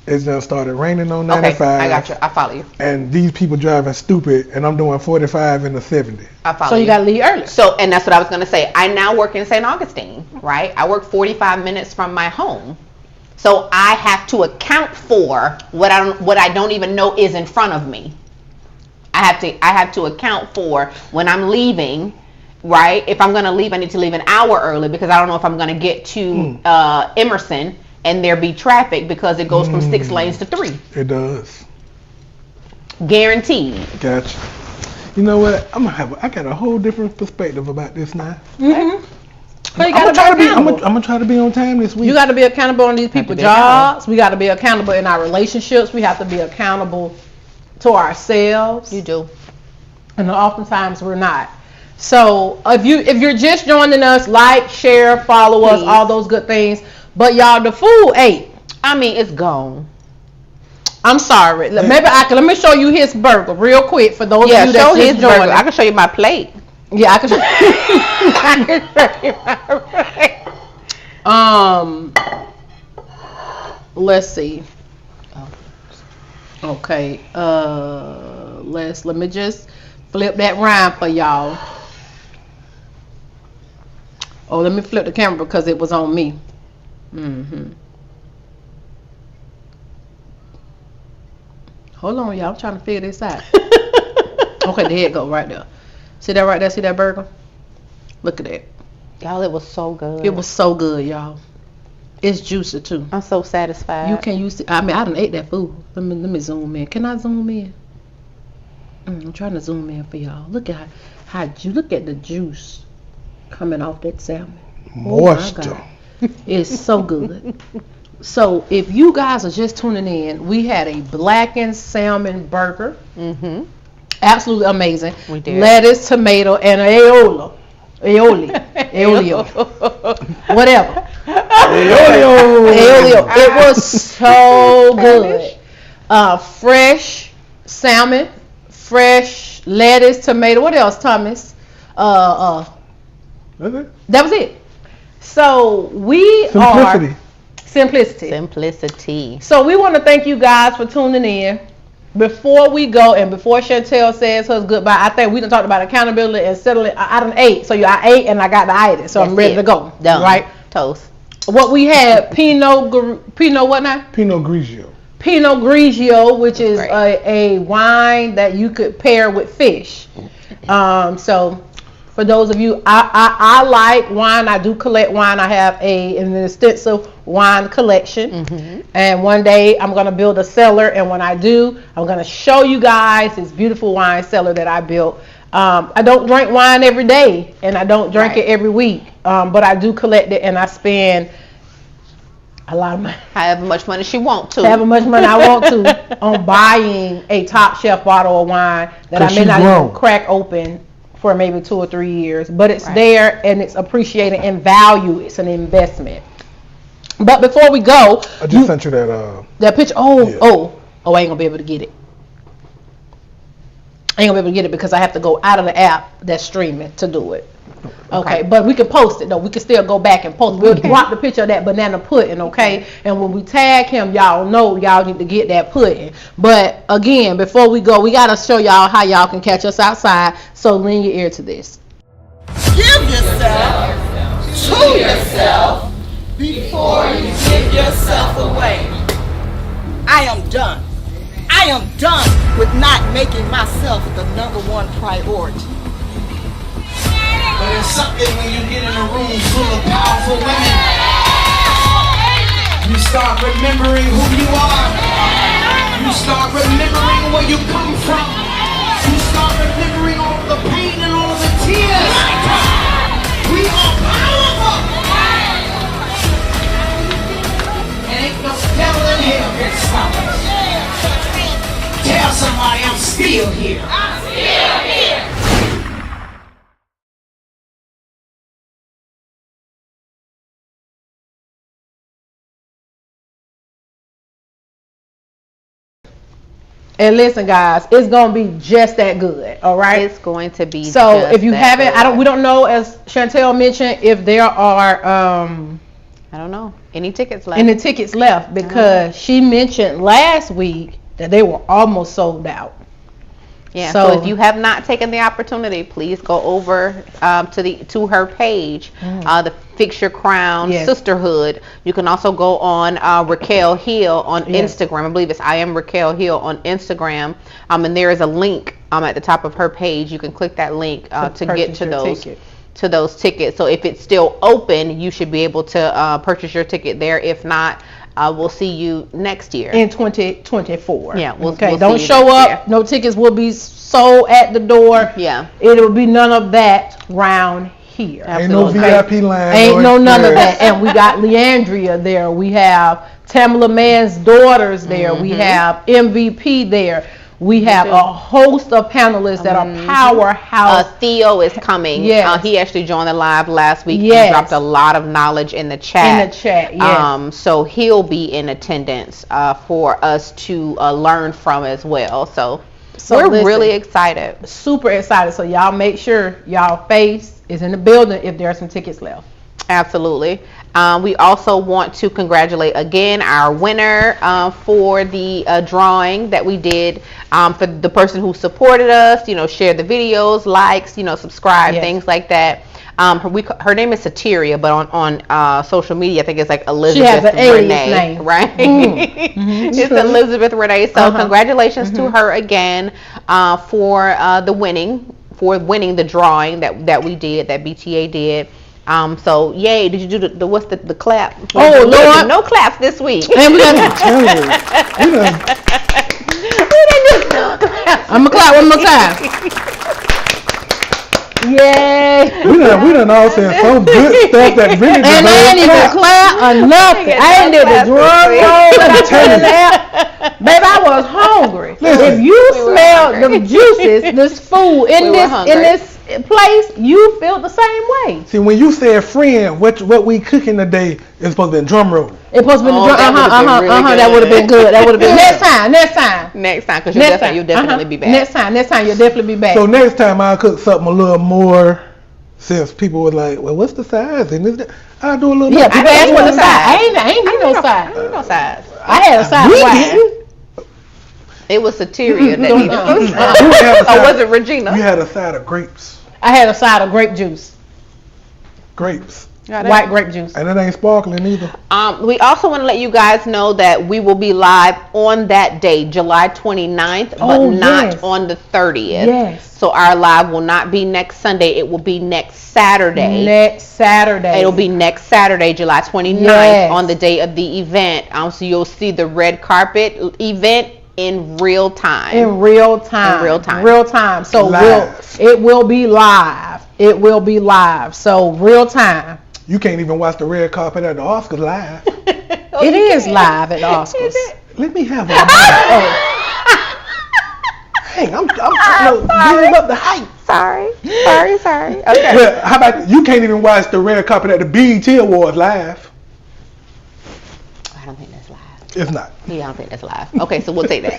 it's done started raining on 95. Okay, I got you. I follow you. And these people driving stupid, and I'm doing 45 in the 70. I follow So you gotta leave early. So, and that's what I was gonna say. I now work in St. Augustine, right? I work 45 minutes from my home. So I have to account for what I don't even know is in front of me. I have to account for when I'm leaving, right? If I'm gonna leave, I need to leave an hour early because I don't know if I'm gonna get to Emerson and there be traffic because it goes from 6 lanes to 3. It does. Guaranteed. Gotcha. You know what? I got a whole different perspective about this now. So you I'm gotta gonna be accountable. try to be on time this week. You got to be accountable on these people's be accountable. jobs. We got to be accountable in our relationships. We have to be accountable to ourselves. You do. And oftentimes we're not. So if you're just joining us, like, share, follow us, Please. all those good things. But y'all, the food ate. I mean, it's gone. I'm sorry. Maybe let me show you his burger real quick for those of you show that's his just burger. joining. I can show you my plate. Yeah, I can show I can show you my plate. Let's see. Okay. Let me just flip that round for y'all. Oh, let me flip the camera because it was on me. Hold on, y'all. I'm trying to figure this out. Okay, there it go, right there. See that right there? See that burger? Look at that. Y'all, it was so good. It was so good, y'all. It's juicy too. I'm so satisfied. You can use. I mean, I done ate that food. Let me zoom in. Can I zoom in? I'm trying to zoom in for y'all. Look at look at the juice coming off that salmon. Moisture. Oh, it's so good. So if you guys are just tuning in, we had a blackened salmon burger. Absolutely amazing. We did. Lettuce, tomato, and aioli. Whatever. Aioli. It was so good. Fresh salmon, fresh lettuce, tomato. What else, Thomas? That's it. That was it. So we are simplicity. So we want to thank you guys for tuning in. Before we go and before Chantel says her goodbye, I think we done talked about accountability and settling. I done ate, so I ate and I got the item, so I'm ready to go. Done. Right? Toast. What we had, Pinot what now? Pinot Grigio. Pinot Grigio, which is a wine that you could pair with fish. So for those of you, I like wine. I do collect wine. I have an extensive wine collection. And one day I'm going to build a cellar. And when I do, I'm going to show you guys this beautiful wine cellar that I built. I don't drink wine every day and I don't drink it every week. But I do collect it and I spend a lot of money. However much money she want to. However much money I want to on buying a top shelf bottle of wine that I may not even crack open for maybe 2 or 3 years, but it's there and it's appreciated in value. It's an investment. But before we go, I just sent you that picture. I ain't gonna be able to get it. I ain't gonna be able to get it because I have to go out of the app that's streaming to do it. Okay, but we can post it though. We can still go back and post. We'll drop the picture of that banana pudding, okay? And when we tag him, y'all know y'all need to get that pudding. But again, before we go, we gotta show y'all how y'all can catch us outside. So lend your ear to this. Give yourself to yourself before you give yourself away. I am done. I am done with not making myself the #1 priority. But it's something when you get in a room full of powerful women. You start remembering who you are. You start remembering where you come from. You start remembering all the pain and all the tears. We are powerful. And ain't no devil in hell can stop us. Tell somebody I'm still here. I'm still here. And listen, guys, it's gonna be just that good. All right, it's going to be. So just if you that haven't, good. we don't know, as Chantel mentioned, if there are I don't know, any tickets left. Any tickets left because she mentioned last week that they were almost sold out. Yeah. So if you have not taken the opportunity, please go over to her page, the Fix Your Crown Sisterhood. You can also go on Raquel Hill on Instagram. I believe it's I am Raquel Hill on Instagram. And there is a link at the top of her page. You can click that link to get to those tickets. So if it's still open, you should be able to purchase your ticket there. If not, we'll see you next year in 2024. Yeah, we'll don't show up. Year. No tickets will be sold at the door. Yeah, it'll be none of that round here. Ain't no VIP line. Ain't none of that. And we got Leandria there. We have Tamala Mann's daughters there. We have MVP there. We have a host of panelists that are powerhouse. Theo is coming. Yes. He actually joined the live last week. Yes. He dropped a lot of knowledge in the chat. Yes. So he'll be in attendance for us to learn from as well. So we're really excited. Super excited. So y'all make sure y'all face is in the building if there are some tickets left. Absolutely. We also want to congratulate again our winner for the drawing that we did for the person who supported us, share the videos, likes, subscribe, things like that. Her name is Sateria, but on social media, I think it's like Elizabeth Renee, right? It's Elizabeth Renee. So congratulations to her again for winning the drawing that we did, that BTA did. So yay! Did you do the what's the clap? Oh Lord! No claps this week. And we're gonna I'm gonna clap one more time. Yay! We done all said some good stuff that really. And I ain't even clap or nothing. I ain't did the drum roll. Baby, I was hungry. Listen, if you smell the juices, this food in this place, you feel the same way. See, when you said friend, what we cooking today is supposed to be a drum roll. It's supposed to be the drum. That would have been good. That would have been next time, because you'll definitely be back. Next time, you'll definitely be back. So next time I'll cook something a little more. Since people were like, well, what's the size? And I'll do a little. Yeah, people ask what the size. I ain't no size. Ain't no size. I had a size. It was Sateria that needed it. Or was it Regina? You had a side of grapes. I had a side of grape juice. Grapes. White grape juice. And it ain't sparkling either. We also want to let you guys know that we will be live on that day, July 29th, but not on the 30th. Yes. So our live will not be next Sunday. It will be next Saturday. It'll be next Saturday, July 29th, on the day of the event. So you'll see the red carpet event in real time. So it will be live. So real time. You can't even watch the red carpet at the Oscars live. It is live at the Oscars. Let me have a Dang, I'm building up the hype. Sorry. Okay. Well, how about you can't even watch the red carpet at the BTA Awards live? I don't think that's live. It's not. Yeah, I don't think that's live. Okay, so we'll take that.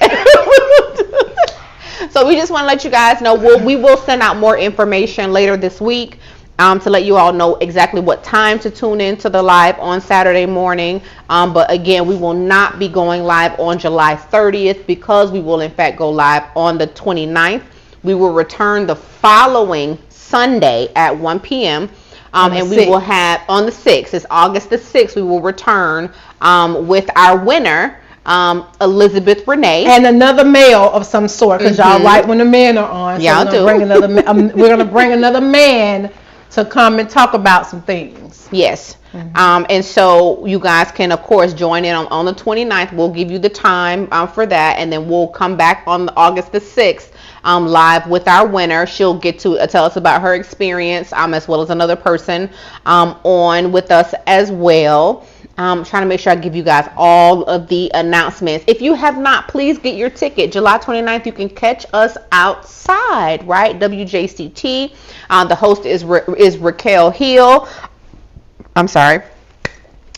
So we just want to let you guys know we will send out more information later this week to let you all know exactly what time to tune in to the live on Saturday morning. But again, we will not be going live on July 30th because we will in fact go live on the 29th. We will return the following Sunday at 1 p.m. And we will have on the 6th, it's August the 6th, we will return with our winner, Elizabeth Renee, and another male of some sort, because y'all like when the men are on. So y'all do. We're gonna bring another man to come and talk about some things. Yes. And so you guys can of course join in on the 29th. We'll give you the time for that, and then we'll come back on August the 6th live with our winner. She'll get to tell us about her experience, as well as another person on with us as well. Trying to make sure I give you guys all of the announcements. If you have not, please get your ticket. July 29th, you can catch us outside, right? WJCT. The host is Raquel Hill. I'm sorry.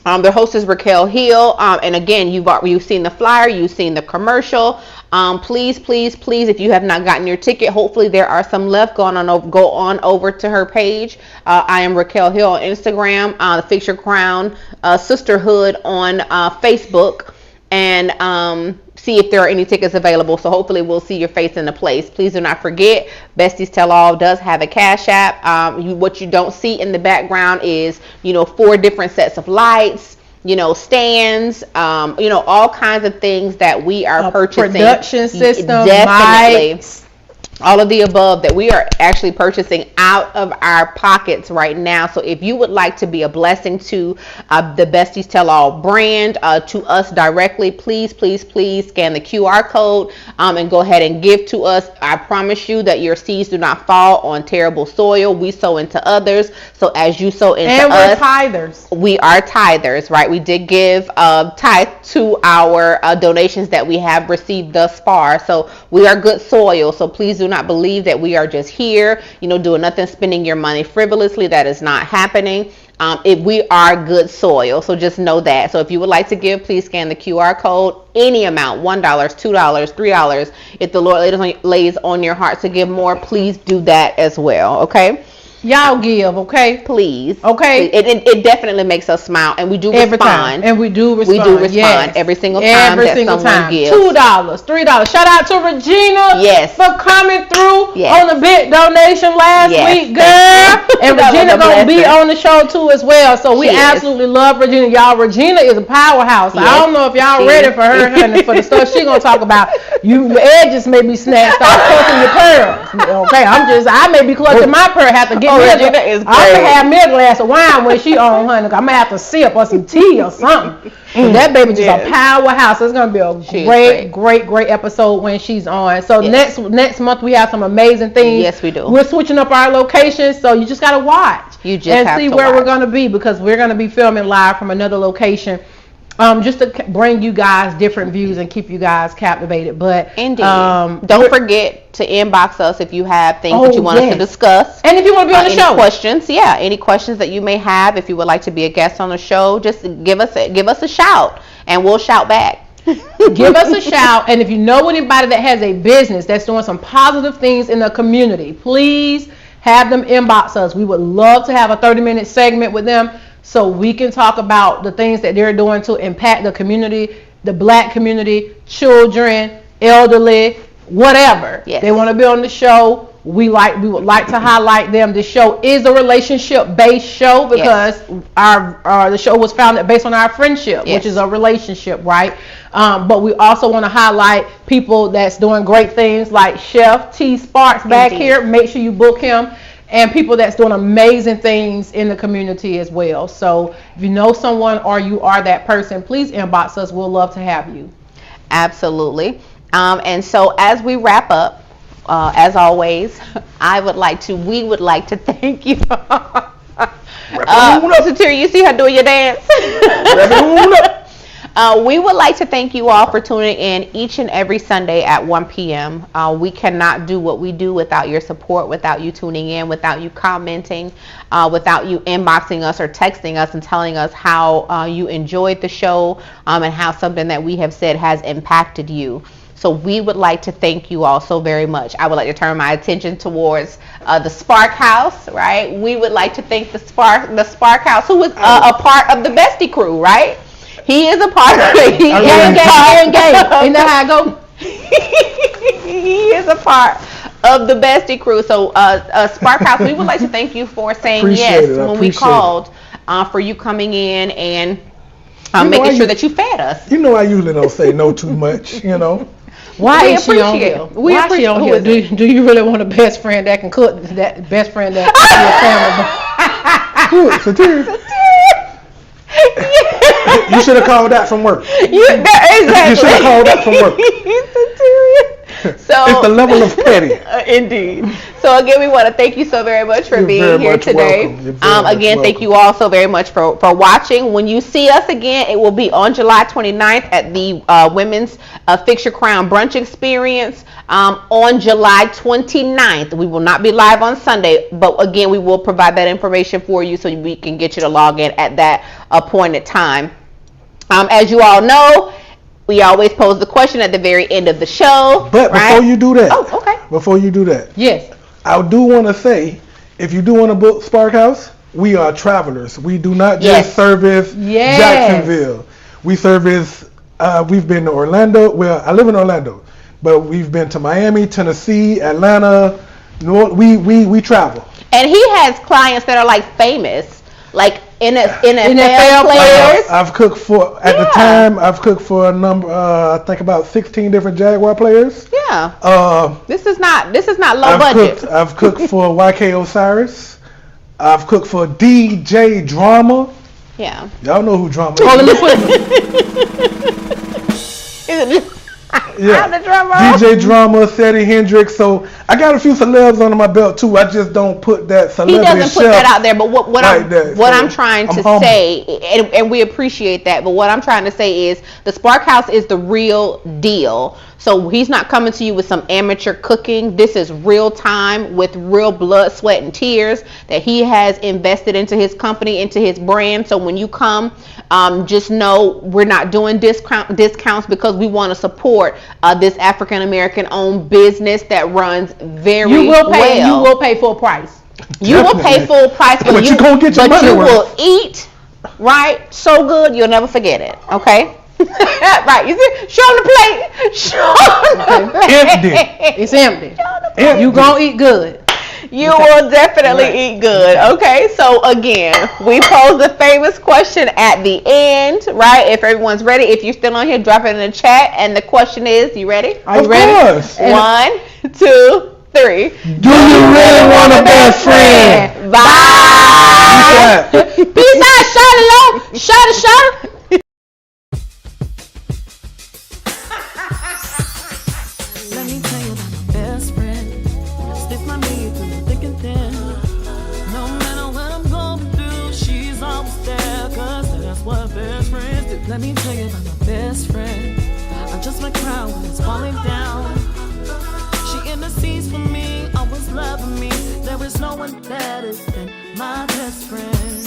The host is Raquel Hill. And again, you've seen the flyer, you've seen the commercial. Please, if you have not gotten your ticket, hopefully there are some left. Go on over to her page. I am Raquel Hill on Instagram, the Fix Your Crown Sisterhood on Facebook, and see if there are any tickets available. So hopefully we'll see your face in the place. Please do not forget, Besties Tell All does have a Cash App. What you don't see in the background is 4 different sets of lights, stands, all kinds of things that we are purchasing. Production system, definitely. mics. all of the above that we are actually purchasing out of our pockets right now. So if you would like to be a blessing to the Besties Tell All brand, to us directly, please scan the QR code and go ahead and give to us. I promise you that your seeds do not fall on terrible soil. We sow into others. So as you sow into and us, we're tithers. we are tithers, right? We did give tithe to our donations that we have received thus far. So we are good soil. So please do not believe that we are just here, doing nothing, spending your money frivolously. That is not happening. If we are good soil, so just know that. So if you would like to give, please scan the QR code. Any amount, $1, $2, $3. If the Lord lays on your heart to give more, please do that as well. Okay. Y'all give, okay? Please. Okay. It definitely makes us smile, and we do every respond. Time. And we do respond. We do respond yes. every single time that someone gives. $2, $3. Shout out to Regina. Yes. For coming through Yes. on the big donation last week, girl. And Regina gonna be on the show too as well. So we absolutely love Regina. Y'all, Regina is a powerhouse. Yes. I don't know if y'all ready for her and for the stuff she gonna talk about. Your edges may be snatched off, clutching your pearls. Okay, I may be clutching my pearl. Have to get Regina is great. I'm gonna have me a glass of wine when she on, honey. I'm gonna have to sip or some tea or something. That baby just a powerhouse. It's gonna be a great episode when she's on. So next month we have some amazing things. Yes, we do. We're switching up our locations, so you just gotta watch. You just and have see to where watch. we're gonna be, because we're gonna be filming live from another location. Just to bring you guys different views and keep you guys captivated. But indeed, don't forget to inbox us if you have things that you want us to discuss, and if you want to be on the show. Questions, any questions that you may have. If you would like to be a guest on the show, just give us a shout, and we'll shout back. Give us a shout, and if you know anybody that has a business that's doing some positive things in the community, please have them inbox us. We would love to have a 30-minute segment with them, so we can talk about the things that they're doing to impact the community, the black community, children, elderly, whatever. Yes. They want to be on the show. We would like to highlight them. The show is a relationship-based show because the show was founded based on our friendship, which is a relationship, right? But we also want to highlight people that's doing great things, like Chef T. Sparks back here. Make sure you book him. And people that's doing amazing things in the community as well. So if you know someone or you are that person, please inbox us. We'll love to have you. Absolutely. And so as we wrap up, as always, we would like to thank you. Satira, you see her doing your dance? We would like to thank you all for tuning in each and every Sunday at 1 p.m. We cannot do what we do without your support, without you tuning in, without you commenting, without you inboxing us or texting us and telling us how you enjoyed the show and how something that we have said has impacted you. So we would like to thank you all so very much. I would like to turn my attention towards the Spark House, right? We would like to thank the Spark House, who was a part of the Bestie crew, right? He is a part of it. He Isn't that how I go? He is a part of the Bestie crew. So, Spark House, we would like to thank you for saying yes when we called, for you coming in and making sure that you fed us. You know, I usually don't say no too much, Why is she on here? Why is she on here? Do you really want a best friend that can cook? That best friend that can cook your family? You should have called that from work. Exactly. You should have called that from work. So it's the level of petty. Indeed. So again, we want to thank you so very much for being here today. Again, thank you all so very much for watching. When you see us again, it will be on July 29th at the Women's Fix Your Crown Brunch Experience. On July 29th, we will not be live on Sunday, but again, we will provide that information for you so we can get you to log in at that appointed time. As you all know, we always pose the question at the very end of the show. But before you do that, before you do that, yes, I do want to say, if you do want to book Spark House, we are travelers. We do not just service Jacksonville. We service. We've been to Orlando. Well, I live in Orlando, but we've been to Miami, Tennessee, Atlanta. We travel. And he has clients that are like famous. Like NFL players. I've cooked for at the time. I've cooked for a number. I think about 16 different Jaguar players. Yeah. This is not low budget. I've cooked for YK Osiris. I've cooked for DJ Drama. Yeah. Y'all know who Drama is. Oh, let me put Yeah. DJ Drama, Seti Hendrix. So I got a few celebs under my belt too. I just don't put that celebrity. He doesn't put that out there. But what I'm trying to humble. say, and we appreciate that. But what I'm trying to say is the Spark House is the real deal. So he's not coming to you with some amateur cooking. This is real time with real blood, sweat, and tears that he has invested into his company, into his brand. So when you come, just know we're not doing discounts because we want to support this African American owned business that runs very well. You will pay full price. You will pay full price, but you gonna get your money you worth. will eat right so good you'll never forget it. Okay. Right, you see, show them the plate. Show them the plate. Empty. It's empty. You gonna eat good. You will definitely eat good. Okay, so again, we pose the famous question at the end, right? If everyone's ready, if you're still on here, drop it in the chat. And the question is, you ready? Are you ready? Course. 1, 2, 3. Do you really want a best friend? Bye. Peace out. Shut it low. Shut it. Let me tell you about my best friend. Stick my knee through thick and thin. No matter what I'm going through, she's always there, 'cause that's what best friends do. Let me tell you about my best friend. I'm just my crown when it's falling down. She intercedes for me, always loving me. There is no one better than my best friend.